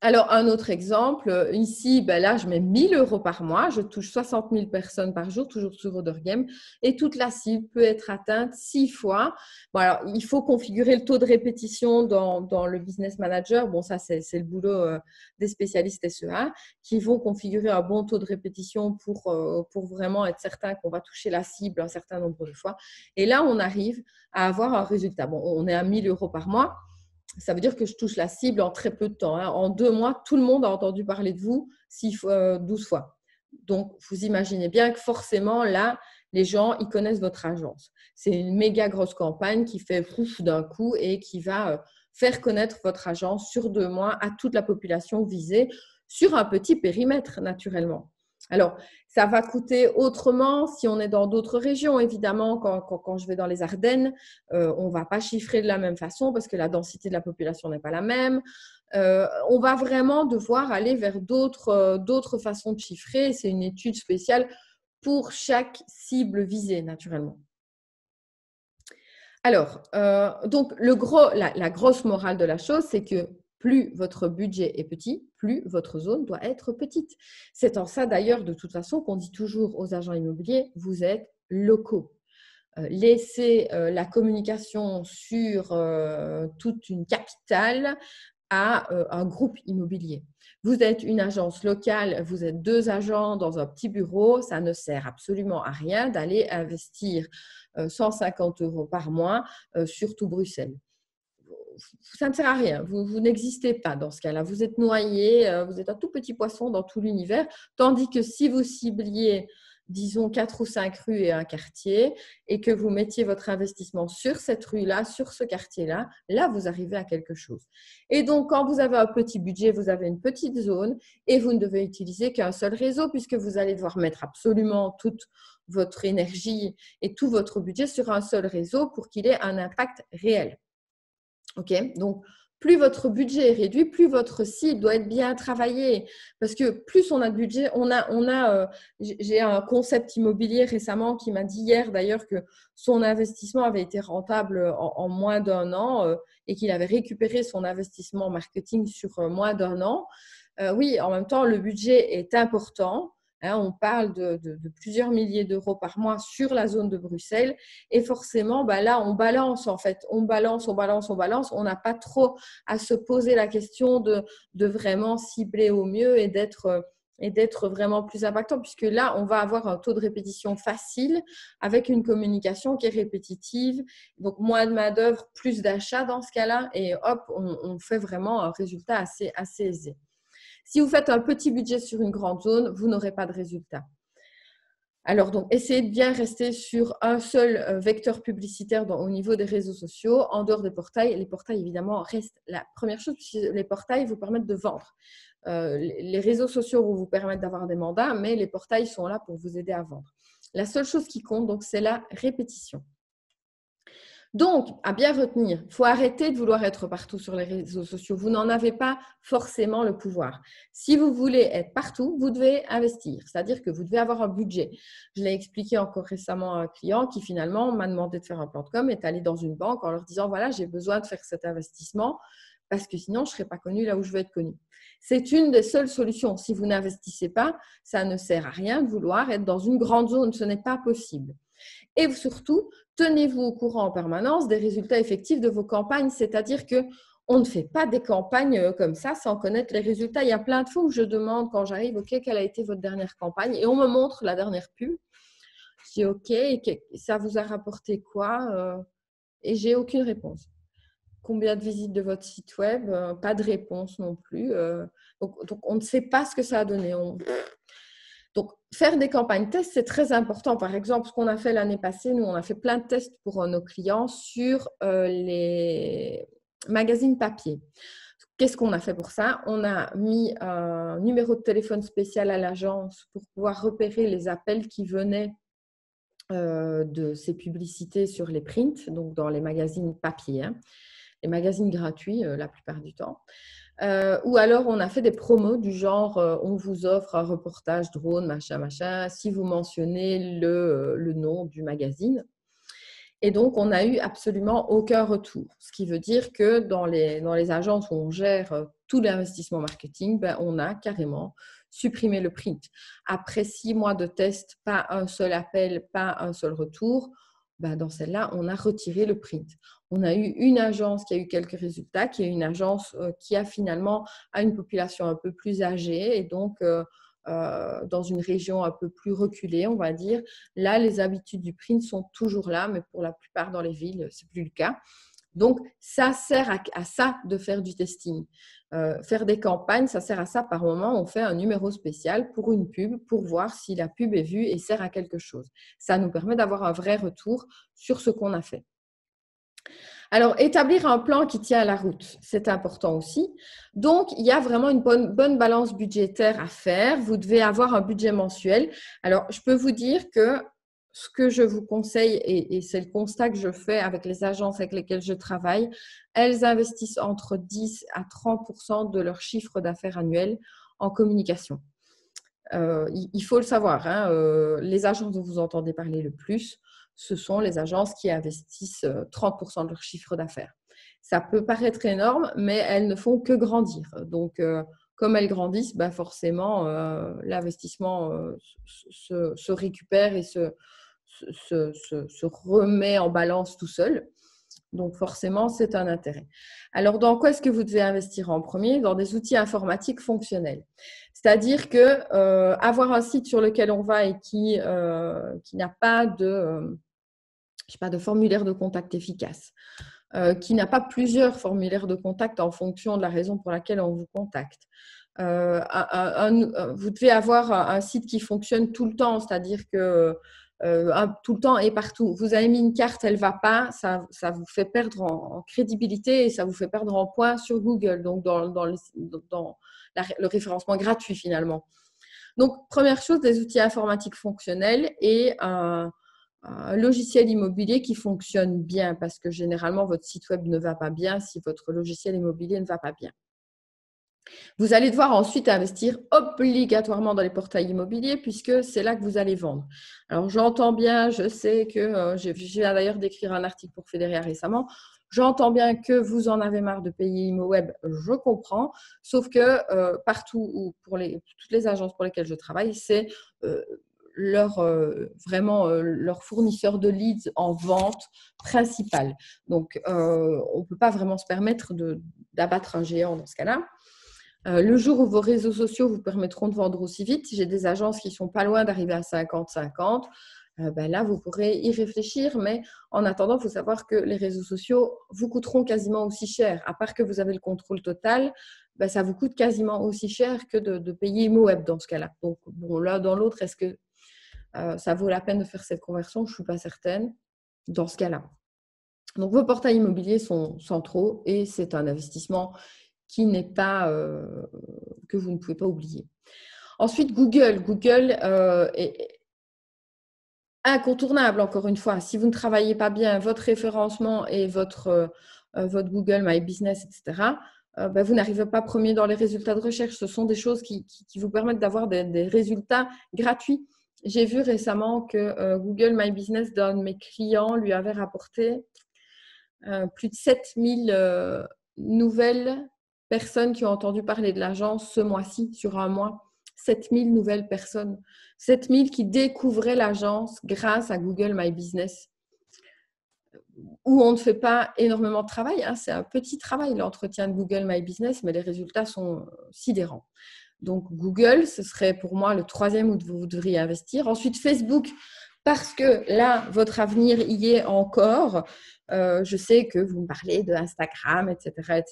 Alors, un autre exemple, ici, ben là, je mets 1 000 € par mois, je touche 60 000 personnes par jour, toujours sur Odergame, et toute la cible peut être atteinte 6 fois. Bon, alors, il faut configurer le taux de répétition dans le Business Manager. Bon, ça, c'est le boulot des spécialistes SEA qui vont configurer un bon taux de répétition pour vraiment être certain qu'on va toucher la cible un certain nombre de fois. Et là, on arrive à avoir un résultat. Bon, on est à 1 000 € par mois. Ça veut dire que je touche la cible en très peu de temps. Hein. En 2 mois, tout le monde a entendu parler de vous 12 fois. Donc, vous imaginez bien que forcément, là, les gens, ils connaissent votre agence. C'est une méga grosse campagne qui fait pouf d'un coup et qui va faire connaître votre agence sur 2 mois à toute la population visée sur un petit périmètre, naturellement. Alors, ça va coûter autrement si on est dans d'autres régions. Évidemment, quand je vais dans les Ardennes, on ne va pas chiffrer de la même façon parce que la densité de la population n'est pas la même. On va vraiment devoir aller vers d'autres façons de chiffrer. C'est une étude spéciale pour chaque cible visée, naturellement. Alors, donc la grosse morale de la chose, c'est que plus votre budget est petit, plus votre zone doit être petite. C'est en ça d'ailleurs, de toute façon, qu'on dit toujours aux agents immobiliers, vous êtes locaux. Laissez la communication sur toute une capitale à un groupe immobilier. Vous êtes une agence locale, vous êtes 2 agents dans un petit bureau, ça ne sert absolument à rien d'aller investir 150 € par mois sur tout Bruxelles. Ça ne sert à rien, vous n'existez pas dans ce cas-là, vous êtes noyé, vous êtes un tout petit poisson dans tout l'univers, tandis que si vous cibliez, disons, 4 ou 5 rues et un quartier, et que vous mettiez votre investissement sur cette rue-là, sur ce quartier-là, là, vous arrivez à quelque chose. Et donc, quand vous avez un petit budget, vous avez une petite zone, et vous ne devez utiliser qu'un seul réseau, puisque vous allez devoir mettre absolument toute votre énergie et tout votre budget sur un seul réseau pour qu'il ait un impact réel. Ok, donc plus votre budget est réduit, plus votre cible doit être bien travaillée. Parce que plus on a de budget, j'ai un concept immobilier récemment qui m'a dit hier d'ailleurs que son investissement avait été rentable en moins d'un an et qu'il avait récupéré son investissement marketing sur moins d'un an. Oui, en même temps, le budget est important. On parle de plusieurs milliers d'euros par mois sur la zone de Bruxelles. Et forcément, là, on balance en fait. On balance. On n'a pas trop à se poser la question de vraiment cibler au mieux et d'être vraiment plus impactant, puisque là, on va avoir un taux de répétition facile avec une communication qui est répétitive. Donc, moins de main-d'œuvre, plus d'achats dans ce cas-là. Et hop, on fait vraiment un résultat assez aisé. Si vous faites un petit budget sur une grande zone, vous n'aurez pas de résultat. Alors, donc, essayez de bien rester sur un seul vecteur publicitaire au niveau des réseaux sociaux, en dehors des portails. Les portails, évidemment, restent la première chose, puisque les portails vous permettent de vendre. Les réseaux sociaux vont vous permettre d'avoir des mandats, mais les portails sont là pour vous aider à vendre. La seule chose qui compte, donc, c'est la répétition. Donc, à bien retenir, il faut arrêter de vouloir être partout sur les réseaux sociaux. Vous n'en avez pas forcément le pouvoir. Si vous voulez être partout, vous devez investir, c'est-à-dire que vous devez avoir un budget. Je l'ai expliqué encore récemment à un client qui finalement m'a demandé de faire un plan de com, est allé dans une banque en leur disant « voilà, j'ai besoin de faire cet investissement parce que sinon, je ne serai pas connu là où je veux être connu ». C'est une des seules solutions. Si vous n'investissez pas, ça ne sert à rien de vouloir être dans une grande zone. Ce n'est pas possible. Et surtout, tenez-vous au courant en permanence des résultats effectifs de vos campagnes, c'est-à-dire qu'on ne fait pas des campagnes comme ça sans connaître les résultats. Il y a plein de fois où je demande quand j'arrive, OK, quelle a été votre dernière campagne? Et on me montre la dernière pub. Je dis, OK, ça vous a rapporté quoi? Et j'ai aucune réponse. Combien de visites de votre site web? Pas de réponse non plus. Donc, on ne sait pas ce que ça a donné. Donc, faire des campagnes tests, c'est très important. Par exemple, ce qu'on a fait l'année passée, nous, on a fait plein de tests pour nos clients sur les magazines papier. Qu'est-ce qu'on a fait pour ça? On a mis un numéro de téléphone spécial à l'agence pour pouvoir repérer les appels qui venaient de ces publicités sur les prints, donc dans les magazines papier, les magazines gratuits la plupart du temps. Ou alors, on a fait des promos du genre on vous offre un reportage drone, machin, si vous mentionnez le nom du magazine. Et donc, on n'a eu absolument aucun retour. Ce qui veut dire que dans les agences où on gère tout l'investissement marketing, on a carrément supprimé le print. Après 6 mois de test, pas un seul appel, pas un seul retour. Dans celle-là, on a retiré le print. On a eu une agence qui a eu quelques résultats, qui est une agence qui a finalement une population un peu plus âgée et donc dans une région un peu plus reculée, on va dire. Là, les habitudes du print sont toujours là, mais pour la plupart dans les villes, ce n'est plus le cas. Donc, ça sert à ça de faire du testing. Faire des campagnes, ça sert à ça. Par moment, on fait un numéro spécial pour une pub pour voir si la pub est vue et sert à quelque chose. Ça nous permet d'avoir un vrai retour sur ce qu'on a fait. Alors, établir un plan qui tient à la route, c'est important aussi. Donc, il y a vraiment une bonne balance budgétaire à faire. Vous devez avoir un budget mensuel. Alors, je peux vous dire que ce que je vous conseille, et c'est le constat que je fais avec les agences avec lesquelles je travaille, elles investissent entre 10 à 30% de leur chiffre d'affaires annuel en communication. Il faut le savoir, les agences dont vous entendez parler le plus ce sont les agences qui investissent 30% de leur chiffre d'affaires. Ça peut paraître énorme, mais elles ne font que grandir. Donc, comme elles grandissent, forcément, l'investissement se récupère et se remet en balance tout seul. Donc, forcément, c'est un intérêt. Alors, dans quoi est-ce que vous devez investir en premier? Dans des outils informatiques fonctionnels. C'est-à-dire que avoir un site sur lequel on va et qui n'a pas de, de formulaire de contact efficace, qui n'a pas plusieurs formulaires de contact en fonction de la raison pour laquelle on vous contacte. Vous devez avoir un site qui fonctionne tout le temps, c'est-à-dire que tout le temps et partout. Vous avez mis une carte, elle ne va pas, ça vous fait perdre en crédibilité et ça vous fait perdre en points sur Google, donc dans le référencement gratuit finalement. Donc, première chose, des outils informatiques fonctionnels et un logiciel immobilier qui fonctionne bien, parce que généralement, votre site web ne va pas bien si votre logiciel immobilier ne va pas bien. Vous allez devoir ensuite investir obligatoirement dans les portails immobiliers puisque c'est là que vous allez vendre. Alors, j'entends bien, je sais que je viens d'ailleurs d'écrire un article pour Fédéria récemment. J'entends bien que vous en avez marre de payer ImoWeb, je comprends. Sauf que partout ou pour toutes les agences pour lesquelles je travaille, c'est vraiment leur fournisseur de leads en vente principal. Donc, on ne peut pas vraiment se permettre d'abattre un géant dans ce cas-là. Le jour où vos réseaux sociaux vous permettront de vendre aussi vite, j'ai des agences qui sont pas loin d'arriver à 50-50. Là, vous pourrez y réfléchir, mais en attendant, il faut savoir que les réseaux sociaux vous coûteront quasiment aussi cher. À part que vous avez le contrôle total, ça vous coûte quasiment aussi cher que de payer ImoWeb dans ce cas-là. Donc, bon, l'un dans l'autre, est-ce que ça vaut la peine de faire cette conversion? Je ne suis pas certaine dans ce cas-là. Donc, vos portails immobiliers sont centraux et c'est un investissement qui n'est pas, que vous ne pouvez pas oublier. Ensuite, Google. Google est incontournable, encore une fois. Si vous ne travaillez pas bien votre référencement et votre Google My Business, etc., vous n'arrivez pas premier dans les résultats de recherche. Ce sont des choses qui vous permettent d'avoir des résultats gratuits. J'ai vu récemment que Google My Business d'un de mes clients lui avait rapporté plus de 7000 nouvelles personnes qui ont entendu parler de l'agence ce mois-ci, sur un mois. 7000 nouvelles personnes. 7000 qui découvraient l'agence grâce à Google My Business, où on ne fait pas énormément de travail. Hein. C'est un petit travail, l'entretien de Google My Business, mais les résultats sont sidérants. Donc, Google, ce serait pour moi le troisième où vous devriez investir. Ensuite, Facebook, parce que là, votre avenir y est encore. Je sais que vous me parlez de Instagram, etc.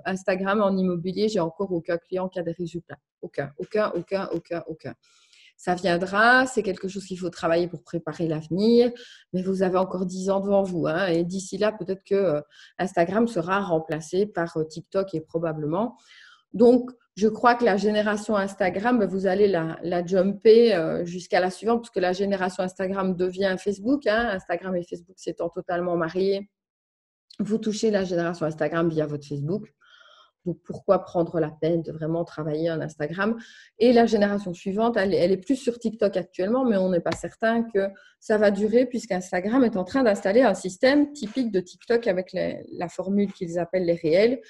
Instagram en immobilier, j'ai encore aucun client qui a des résultats. Aucun. Ça viendra, c'est quelque chose qu'il faut travailler pour préparer l'avenir, mais vous avez encore 10 ans devant vous. Hein, et d'ici là, peut-être que Instagram sera remplacé par TikTok et probablement. Donc, je crois que la génération Instagram, vous allez la jumper jusqu'à la suivante, parce que la génération Instagram devient Facebook. Hein. Instagram et Facebook s'étant totalement mariés, vous touchez la génération Instagram via votre Facebook. Donc, pourquoi prendre la peine de vraiment travailler en Instagram? Et la génération suivante, elle est plus sur TikTok actuellement, mais on n'est pas certain que ça va durer, puisqu'Instagram est en train d'installer un système typique de TikTok avec la formule qu'ils appellent les réels.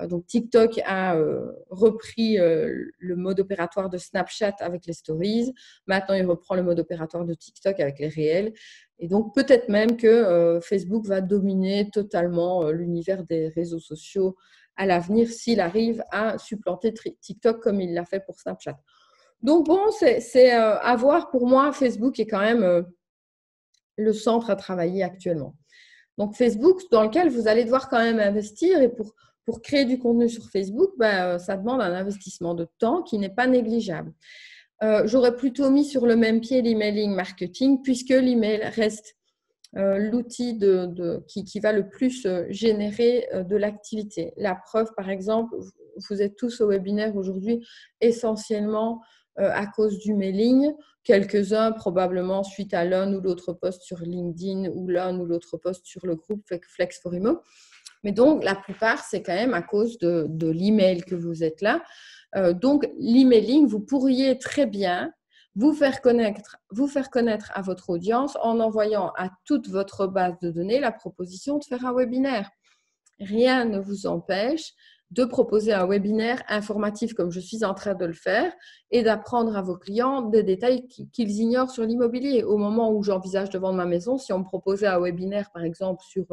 Donc, TikTok a repris le mode opératoire de Snapchat avec les stories. Maintenant, il reprend le mode opératoire de TikTok avec les réels. Et donc, peut-être même que Facebook va dominer totalement l'univers des réseaux sociaux à l'avenir s'il arrive à supplanter TikTok comme il l'a fait pour Snapchat. Donc, bon, c'est à voir. Pour moi, Facebook est quand même le centre à travailler actuellement. Donc, Facebook, dans lequel vous allez devoir quand même investir et pour créer du contenu sur Facebook, ça demande un investissement de temps qui n'est pas négligeable. J'aurais plutôt mis sur le même pied l'emailing marketing puisque l'email reste l'outil qui va le plus générer de l'activité. La preuve, par exemple, vous êtes tous au webinaire aujourd'hui essentiellement à cause du mailing, quelques-uns probablement suite à l'un ou l'autre post sur LinkedIn ou l'un ou l'autre post sur le groupe Flex for Imo. Mais donc, la plupart, c'est quand même à cause de l'email que vous êtes là. Donc, l'emailing, vous pourriez très bien vous faire connaître à votre audience en envoyant à toute votre base de données la proposition de faire un webinaire. Rien ne vous empêche de proposer un webinaire informatif comme je suis en train de le faire et d'apprendre à vos clients des détails qu'ils ignorent sur l'immobilier. Au moment où j'envisage de vendre ma maison, si on me proposait un webinaire, par exemple, sur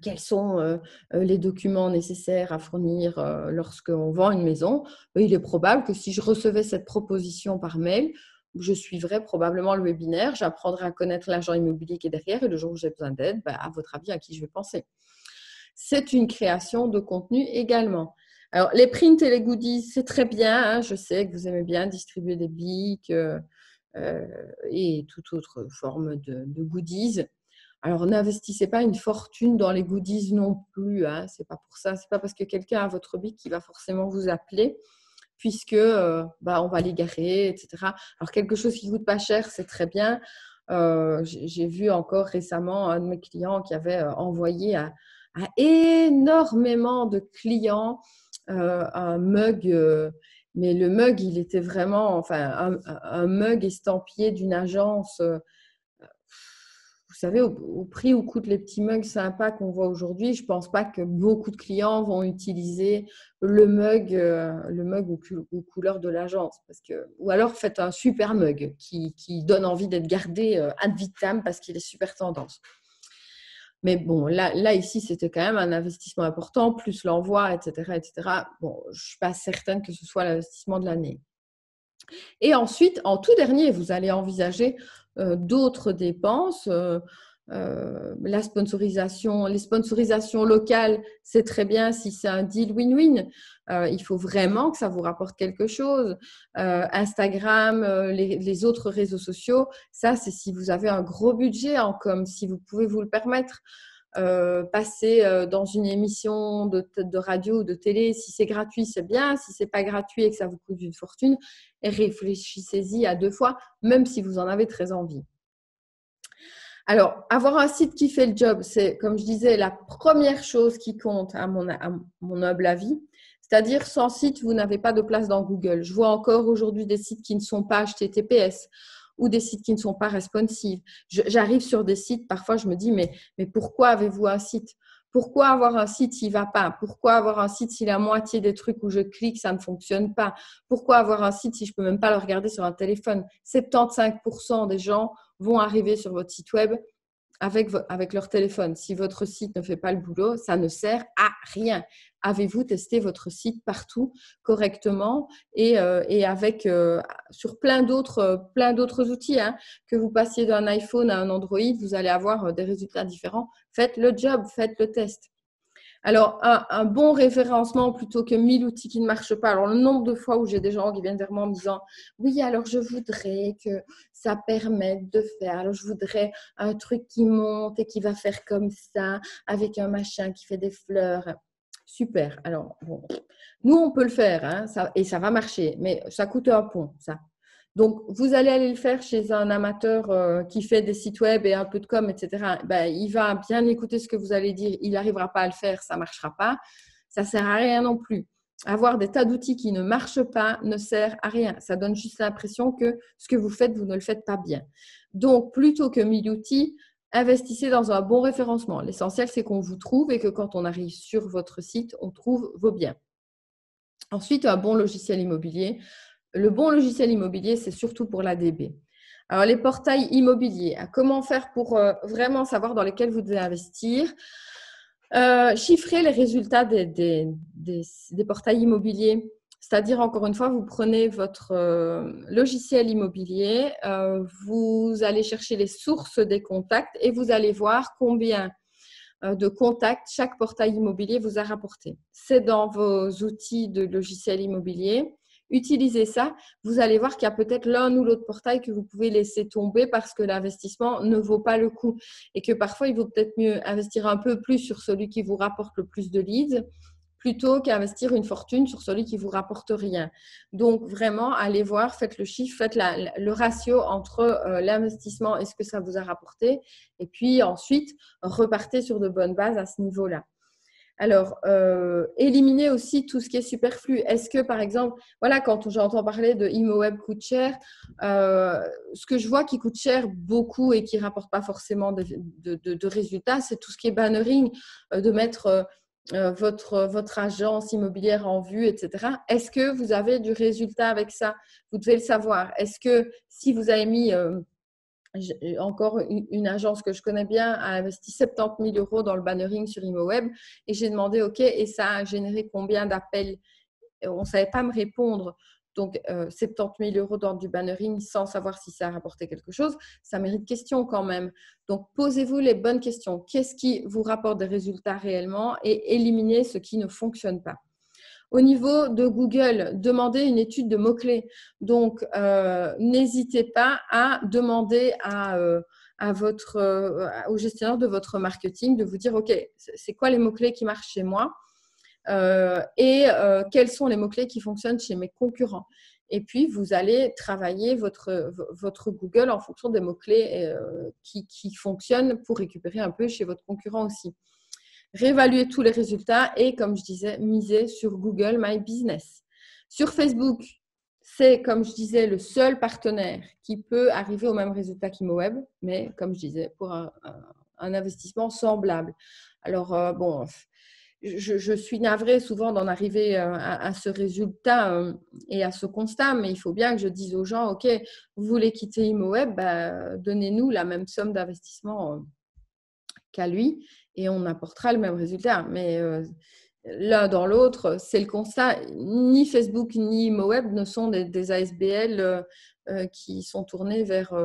quels sont les documents nécessaires à fournir lorsqu'on vend une maison, il est probable que si je recevais cette proposition par mail, je suivrais probablement le webinaire, j'apprendrai à connaître l'agent immobilier qui est derrière et le jour où j'ai besoin d'aide, à votre avis, à qui je vais penser? C'est une création de contenu également. Alors, les prints et les goodies, c'est très bien. Hein, je sais que vous aimez bien distribuer des bics et toute autre forme de goodies. Alors, n'investissez pas une fortune dans les goodies non plus. Hein, c'est pas pour ça. C'est pas parce que quelqu'un a votre bic qui va forcément vous appeler, puisque on va l'égarer, etc. Alors, quelque chose qui coûte pas cher, c'est très bien. J'ai vu encore récemment un de mes clients qui avait envoyé à énormément de clients un mug, mais le mug, il était vraiment, enfin, un mug estampillé d'une agence. Vous savez, au prix où coûtent les petits mugs sympas qu'on voit aujourd'hui, je ne pense pas que beaucoup de clients vont utiliser le mug aux couleurs de l'agence. Ou alors faites un super mug qui donne envie d'être gardé ad vitam parce qu'il est super tendance. Mais bon, là ici, c'était quand même un investissement important, plus l'envoi, etc., etc. Bon, je ne suis pas certaine que ce soit l'investissement de l'année. Et ensuite, en tout dernier, vous allez envisager d'autres dépenses. La sponsorisation, les sponsorisations locales, c'est très bien si c'est un deal win-win. Il faut vraiment que ça vous rapporte quelque chose. Instagram, les autres réseaux sociaux, ça, c'est si vous avez un gros budget en com, si vous pouvez vous le permettre. Passer dans une émission de radio ou de télé, si c'est gratuit, c'est bien. Si c'est pas gratuit et que ça vous coûte une fortune, réfléchissez-y à 2 fois, même si vous en avez très envie. Alors, avoir un site qui fait le job, c'est, comme je disais, la première chose qui compte à mon humble avis. C'est-à-dire, sans site, vous n'avez pas de place dans Google. Je vois encore aujourd'hui des sites qui ne sont pas HTTPS ou des sites qui ne sont pas responsive. J'arrive sur des sites, parfois je me dis, mais pourquoi avez-vous un site? Pourquoi avoir un site s'il ne va pas? Pourquoi avoir un site si la moitié des trucs où je clique, ça ne fonctionne pas? Pourquoi avoir un site si je ne peux même pas le regarder sur un téléphone? 75% des gens vont arriver sur votre site web avec leur téléphone. Si votre site ne fait pas le boulot, ça ne sert à rien. Avez-vous testé votre site partout correctement et sur plein d'autres outils, hein, que vous passiez d'un iPhone à un Android, vous allez avoir des résultats différents. Faites le job, faites le test. Alors, un bon référencement plutôt que 1000 outils qui ne marchent pas. Alors, le nombre de fois où j'ai des gens qui viennent vers moi en me disant « Oui, alors je voudrais que ça permette de faire. Alors, je voudrais un truc qui monte et qui va faire comme ça, avec un machin qui fait des fleurs. » Super. Alors, bon, nous, on peut le faire, hein, et ça va marcher, mais ça coûte un pont, ça. Donc, vous allez aller le faire chez un amateur qui fait des sites web et un peu de com, etc. Il va bien écouter ce que vous allez dire. Il n'arrivera pas à le faire, ça ne marchera pas. Ça ne sert à rien non plus. Avoir des tas d'outils qui ne marchent pas ne sert à rien. Ça donne juste l'impression que ce que vous faites, vous ne le faites pas bien. Donc, plutôt que 1000 outils, investissez dans un bon référencement. L'essentiel, c'est qu'on vous trouve et que quand on arrive sur votre site, on trouve vos biens. Ensuite, un bon logiciel immobilier. Le bon logiciel immobilier, c'est surtout pour l'ADB. Alors, les portails immobiliers, comment faire pour vraiment savoir dans lesquels vous devez investir? Chiffrer les résultats des portails immobiliers. C'est-à-dire, encore une fois, vous prenez votre logiciel immobilier, vous allez chercher les sources des contacts et vous allez voir combien de contacts chaque portail immobilier vous a rapporté. C'est dans vos outils de logiciel immobilier. Utilisez ça, vous allez voir qu'il y a peut-être l'un ou l'autre portail que vous pouvez laisser tomber parce que l'investissement ne vaut pas le coup et que parfois, il vaut peut-être mieux investir un peu plus sur celui qui vous rapporte le plus de leads plutôt qu'investir une fortune sur celui qui ne vous rapporte rien. Donc, vraiment, allez voir, faites le chiffre, faites le ratio entre l'investissement et ce que ça vous a rapporté et puis ensuite, repartez sur de bonnes bases à ce niveau-là. Alors, éliminer aussi tout ce qui est superflu. Est-ce que, par exemple, voilà, quand j'entends parler de ImoWeb coûte cher, ce que je vois qui coûte cher beaucoup et qui ne rapporte pas forcément de résultats, c'est tout ce qui est bannering, de mettre votre agence immobilière en vue, etc. Est-ce que vous avez du résultat avec ça? Vous devez le savoir. Est-ce que si vous avez mis… encore une agence que je connais bien a investi 70 000 € dans le bannering sur ImoWeb et j'ai demandé OK, et ça a généré combien d'appels? On ne savait pas me répondre. Donc, 70 000 € dans du bannering sans savoir si ça a rapporté quelque chose, ça mérite question quand même. Donc, posez-vous les bonnes questions. Qu'est-ce qui vous rapporte des résultats réellement et éliminez ce qui ne fonctionne pas. Au niveau de Google, demandez une étude de mots-clés. Donc, n'hésitez pas à demander au gestionnaire de votre marketing de vous dire, OK, c'est quoi les mots-clés qui marchent chez moi et quels sont les mots-clés qui fonctionnent chez mes concurrents. Et puis, vous allez travailler votre Google en fonction des mots-clés qui fonctionnent pour récupérer un peu chez votre concurrent aussi. Réévaluer tous les résultats et, comme je disais, miser sur Google My Business. Sur Facebook, c'est, comme je disais, le seul partenaire qui peut arriver au même résultat qu'ImoWeb, mais comme je disais, pour un investissement semblable. Alors, bon, je suis navrée souvent d'en arriver à ce résultat et à ce constat, mais il faut bien que je dise aux gens, OK, vous voulez quitter ImoWeb, donnez-nous la même somme d'investissement qu'à lui et on apportera le même résultat. Mais l'un dans l'autre, c'est le constat. Ni Facebook ni ImoWeb ne sont des ASBL qui sont tournés vers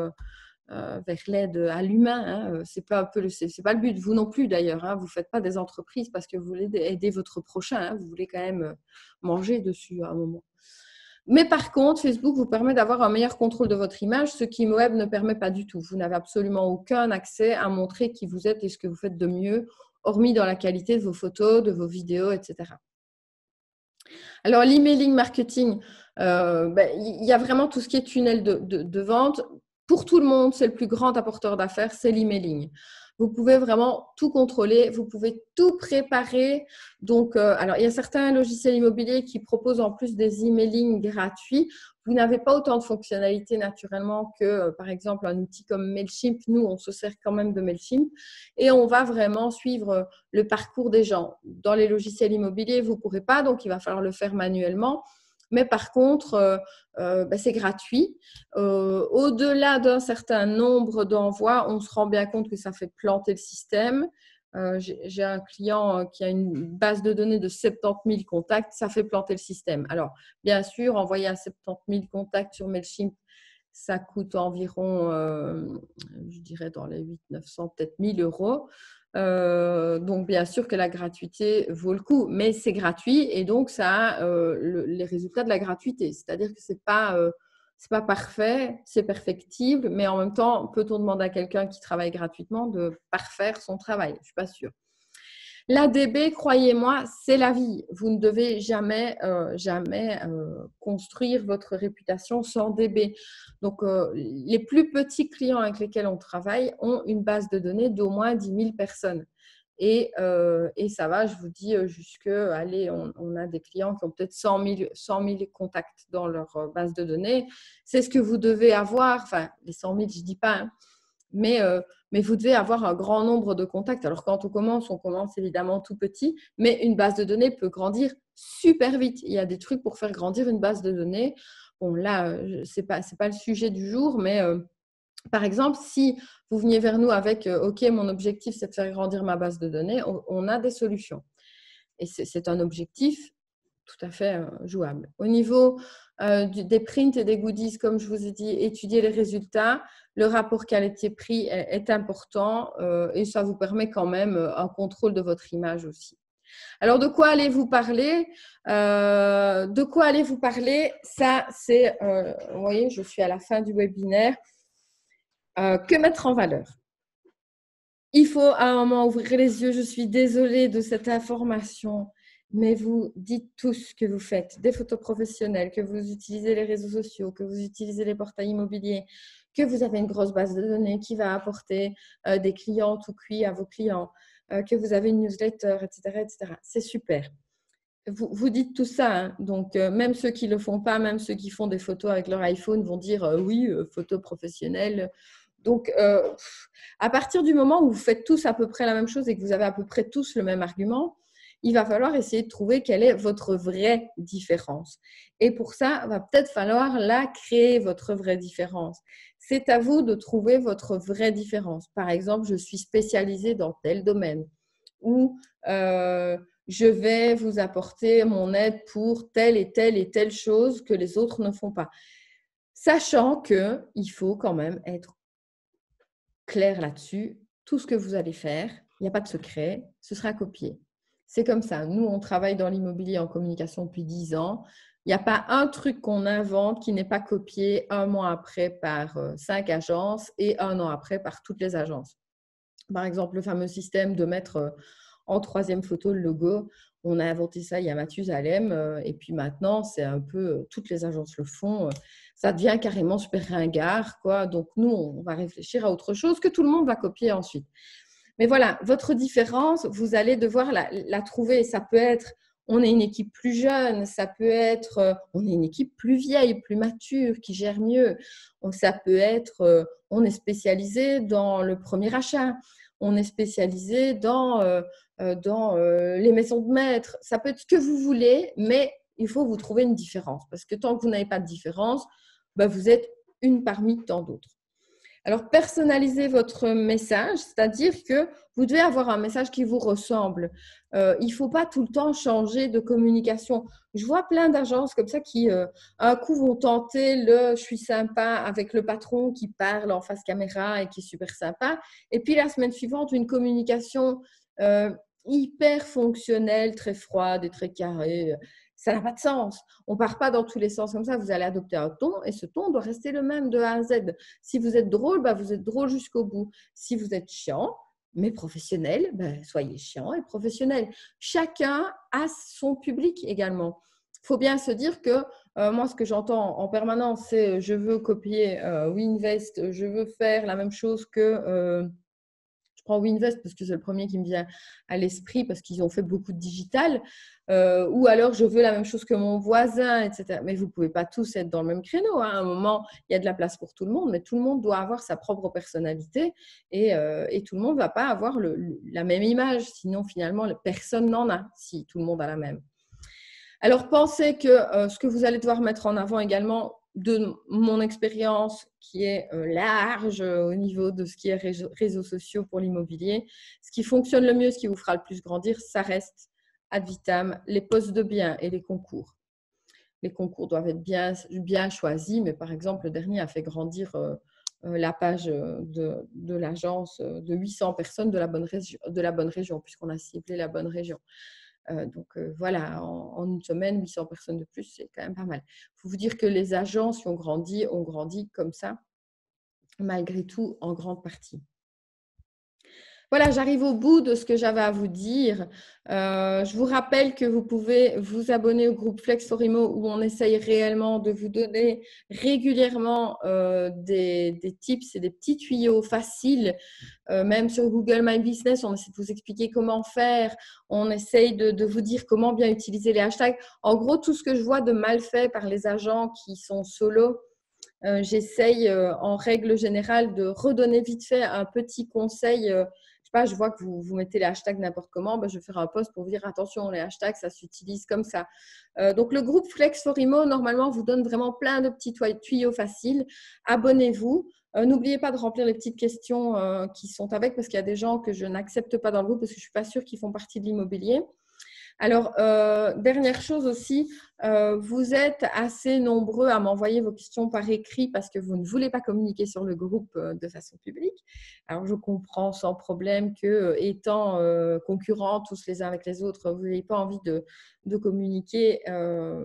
l'aide à l'humain. Hein. C'est pas le but. Vous non plus d'ailleurs. Hein. Vous ne faites pas des entreprises parce que vous voulez aider votre prochain. Hein. Vous voulez quand même manger dessus à un moment. Mais par contre, Facebook vous permet d'avoir un meilleur contrôle de votre image, ce qu'ImoWeb ne permet pas du tout. Vous n'avez absolument aucun accès à montrer qui vous êtes et ce que vous faites de mieux, hormis dans la qualité de vos photos, de vos vidéos, etc. Alors, l'emailing marketing, il y a vraiment tout ce qui est tunnel de vente. Pour tout le monde, c'est le plus grand apporteur d'affaires, c'est l'emailing. Vous pouvez vraiment tout contrôler, vous pouvez tout préparer. Donc, alors, il y a certains logiciels immobiliers qui proposent en plus des emailing gratuits. Vous n'avez pas autant de fonctionnalités naturellement que, par exemple, un outil comme Mailchimp. Nous, on se sert quand même de Mailchimp et on va vraiment suivre le parcours des gens. Dans les logiciels immobiliers, vous ne pourrez pas, donc il va falloir le faire manuellement. Mais par contre, c'est gratuit. Au-delà d'un certain nombre d'envois, on se rend bien compte que ça fait planter le système. J'ai un client qui a une base de données de 70 000 contacts, ça fait planter le système. Alors, bien sûr, envoyer à 70 000 contacts sur Mailchimp, ça coûte environ, je dirais, dans les 800, 900, peut-être 1 000 €. Donc, bien sûr que la gratuité vaut le coup, mais c'est gratuit et donc ça a les résultats de la gratuité. C'est-à-dire que c'est pas parfait, c'est perfectible, mais en même temps, peut-on demander à quelqu'un qui travaille gratuitement de parfaire son travail? Je ne suis pas sûre. L'ADB, croyez-moi, c'est la vie. Vous ne devez jamais construire votre réputation sans DB. Donc, les plus petits clients avec lesquels on travaille ont une base de données d'au moins 10 000 personnes. Et ça va, je vous dis, allez, on a des clients qui ont peut-être 100 000 contacts dans leur base de données. C'est ce que vous devez avoir. Enfin, les 100 000, je ne dis pas, hein, mais vous devez avoir un grand nombre de contacts. Alors, quand on commence évidemment tout petit, mais une base de données peut grandir super vite. Il y a des trucs pour faire grandir une base de données. Bon, là, ce n'est pas le sujet du jour, mais par exemple, si vous veniez vers nous avec « OK, mon objectif, c'est de faire grandir ma base de données », on a des solutions. Et c'est un objectif tout à fait jouable. Au niveau des prints et des goodies, comme je vous ai dit, étudier les résultats. Le rapport qualité-prix est important et ça vous permet quand même un contrôle de votre image aussi. Alors, de quoi allez-vous parler? Ça, c'est, vous voyez, je suis à la fin du webinaire. Que mettre en valeur? Il faut à un moment ouvrir les yeux. Je suis désolée de cette information, mais vous dites tout ce que vous faites, des photos professionnelles, que vous utilisez les réseaux sociaux, que vous utilisez les portails immobiliers, que vous avez une grosse base de données qui va apporter des clients tout cuits à vos clients. que vous avez une newsletter, etc., etc. C'est super. Vous dites tout ça, hein. Donc même ceux qui ne le font pas, même ceux qui font des photos avec leur iPhone vont dire oui, photo professionnelle. Donc à partir du moment où vous faites tous à peu près la même chose et que vous avez à peu près tous le même argument, il va falloir essayer de trouver quelle est votre vraie différence. Et pour ça, il va peut-être falloir la créer, votre vraie différence. C'est à vous de trouver votre vraie différence. Par exemple, je suis spécialisée dans tel domaine ou je vais vous apporter mon aide pour telle et telle et telle chose que les autres ne font pas. Sachant qu'il faut quand même être clair là-dessus. Tout ce que vous allez faire, il n'y a pas de secret, ce sera copié. C'est comme ça. Nous, on travaille dans l'immobilier en communication depuis 10 ans. Il n'y a pas un truc qu'on invente qui n'est pas copié un mois après par 5 agences et un an après par toutes les agences. Par exemple, le fameux système de mettre en troisième photo le logo, on a inventé ça il y a Mathusalem et puis maintenant, c'est un peu, toutes les agences le font. Ça devient carrément super ringard, quoi. Donc, nous, on va réfléchir à autre chose que tout le monde va copier ensuite. Mais voilà, votre différence, vous allez devoir la trouver. Ça peut être, on est une équipe plus jeune, ça peut être, on est une équipe plus vieille, plus mature, qui gère mieux. Ça peut être, on est spécialisé dans le premier achat, on est spécialisé dans les maisons de maître. Ça peut être ce que vous voulez, mais il faut vous trouver une différence. Parce que tant que vous n'avez pas de différence, vous êtes une parmi tant d'autres. Alors, personnalisez votre message, c'est-à-dire que vous devez avoir un message qui vous ressemble. Il ne faut pas tout le temps changer de communication. Je vois plein d'agences comme ça qui, un coup, vont tenter le « je suis sympa » avec le patron qui parle en face caméra et qui est super sympa. Et puis, la semaine suivante, une communication hyper fonctionnelle, très froide et très carrée. Ça n'a pas de sens. On ne part pas dans tous les sens comme ça. Vous allez adopter un ton et ce ton doit rester le même de A à Z. Si vous êtes drôle, vous êtes drôle jusqu'au bout. Si vous êtes chiant, mais professionnel, soyez chiant et professionnel. Chacun a son public également. Il faut bien se dire que moi, ce que j'entends en permanence, c'est je veux copier Winvest, je veux faire la même chose que… je prends Winvest parce que c'est le premier qui me vient à l'esprit parce qu'ils ont fait beaucoup de digital. Ou alors, je veux la même chose que mon voisin, etc. Mais vous ne pouvez pas tous être dans le même créneau. À un moment, il y a de la place pour tout le monde, mais tout le monde doit avoir sa propre personnalité et tout le monde ne va pas avoir la même image. Sinon, finalement, personne n'en a si tout le monde a la même. Alors, pensez que ce que vous allez devoir mettre en avant également, de mon expérience qui est large au niveau de ce qui est réseaux sociaux pour l'immobilier, ce qui fonctionne le mieux, ce qui vous fera le plus grandir, ça reste ad vitam les postes de biens et les concours. Les concours doivent être bien choisis, mais par exemple, le dernier a fait grandir la page de l'agence de 800 personnes de la bonne région, puisqu'on a ciblé la bonne région. Donc voilà, en une semaine, 800 personnes de plus, c'est quand même pas mal. Il faut vous dire que les agences qui ont grandi comme ça, malgré tout, en grande partie. Voilà, j'arrive au bout de ce que j'avais à vous dire. Je vous rappelle que vous pouvez vous abonner au groupe Flex for Immo où on essaye réellement de vous donner régulièrement des tips et des petits tuyaux faciles. Même sur Google My Business, on essaie de vous expliquer comment faire. On essaye de vous dire comment bien utiliser les hashtags. En gros, tout ce que je vois de mal fait par les agents qui sont solo, j'essaye en règle générale de redonner vite fait un petit conseil. Je sais pas, je vois que vous mettez les hashtags n'importe comment, je vais faire un post pour vous dire attention, les hashtags, ça s'utilise comme ça. Donc, le groupe Flex for Immo, normalement, vous donne vraiment plein de petits tuyaux faciles. Abonnez-vous. N'oubliez pas de remplir les petites questions qui sont avec parce qu'il y a des gens que je n'accepte pas dans le groupe parce que je ne suis pas sûre qu'ils font partie de l'immobilier. Alors, dernière chose aussi, vous êtes assez nombreux à m'envoyer vos questions par écrit parce que vous ne voulez pas communiquer sur le groupe de façon publique. Alors, je comprends sans problème que, étant concurrents tous les uns avec les autres, vous n'avez pas envie de communiquer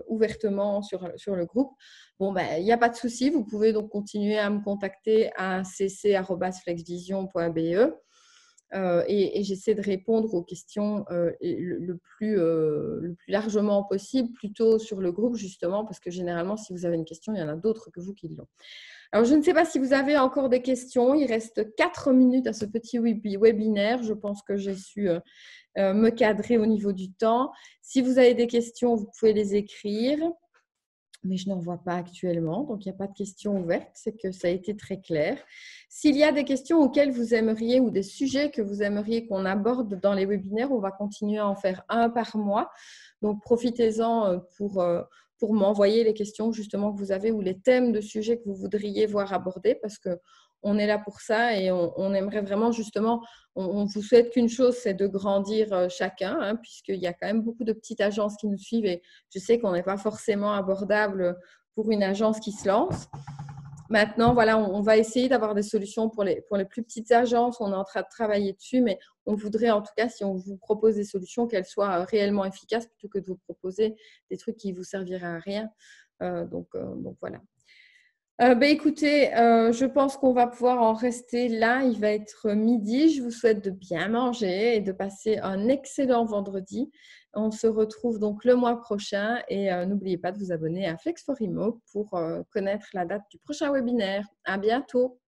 ouvertement sur le groupe. Bon, il n'y a pas de souci. Vous pouvez donc continuer à me contacter à cc@flexvision.be. et j'essaie de répondre aux questions le plus largement possible, plutôt sur le groupe justement, parce que généralement, si vous avez une question, il y en a d'autres que vous qui l'ont. Alors, je ne sais pas si vous avez encore des questions. Il reste 4 minutes à ce petit webinaire. Je pense que j'ai su me cadrer au niveau du temps. Si vous avez des questions, vous pouvez les écrire, mais je n'en vois pas actuellement, donc il n'y a pas de questions ouvertes, c'est que ça a été très clair. S'il y a des questions auxquelles vous aimeriez ou des sujets que vous aimeriez qu'on aborde dans les webinaires, on va continuer à en faire un par mois. Donc, profitez-en pour m'envoyer les questions justement que vous avez ou les thèmes de sujets que vous voudriez voir abordés, parce qu'on est là pour ça et on aimerait vraiment justement, on vous souhaite qu'une chose, c'est de grandir chacun, hein, puisqu'il y a quand même beaucoup de petites agences qui nous suivent et je sais qu'on n'est pas forcément abordable pour une agence qui se lance. Maintenant, voilà, on va essayer d'avoir des solutions pour les plus petites agences. On est en train de travailler dessus, mais on voudrait en tout cas, si on vous propose des solutions, qu'elles soient réellement efficaces plutôt que de vous proposer des trucs qui ne vous serviraient à rien. Donc voilà. Écoutez, je pense qu'on va pouvoir en rester là. Il va être midi. Je vous souhaite de bien manger et de passer un excellent vendredi. On se retrouve donc le mois prochain et n'oubliez pas de vous abonner à Flex4Imo pour connaître la date du prochain webinaire. À bientôt.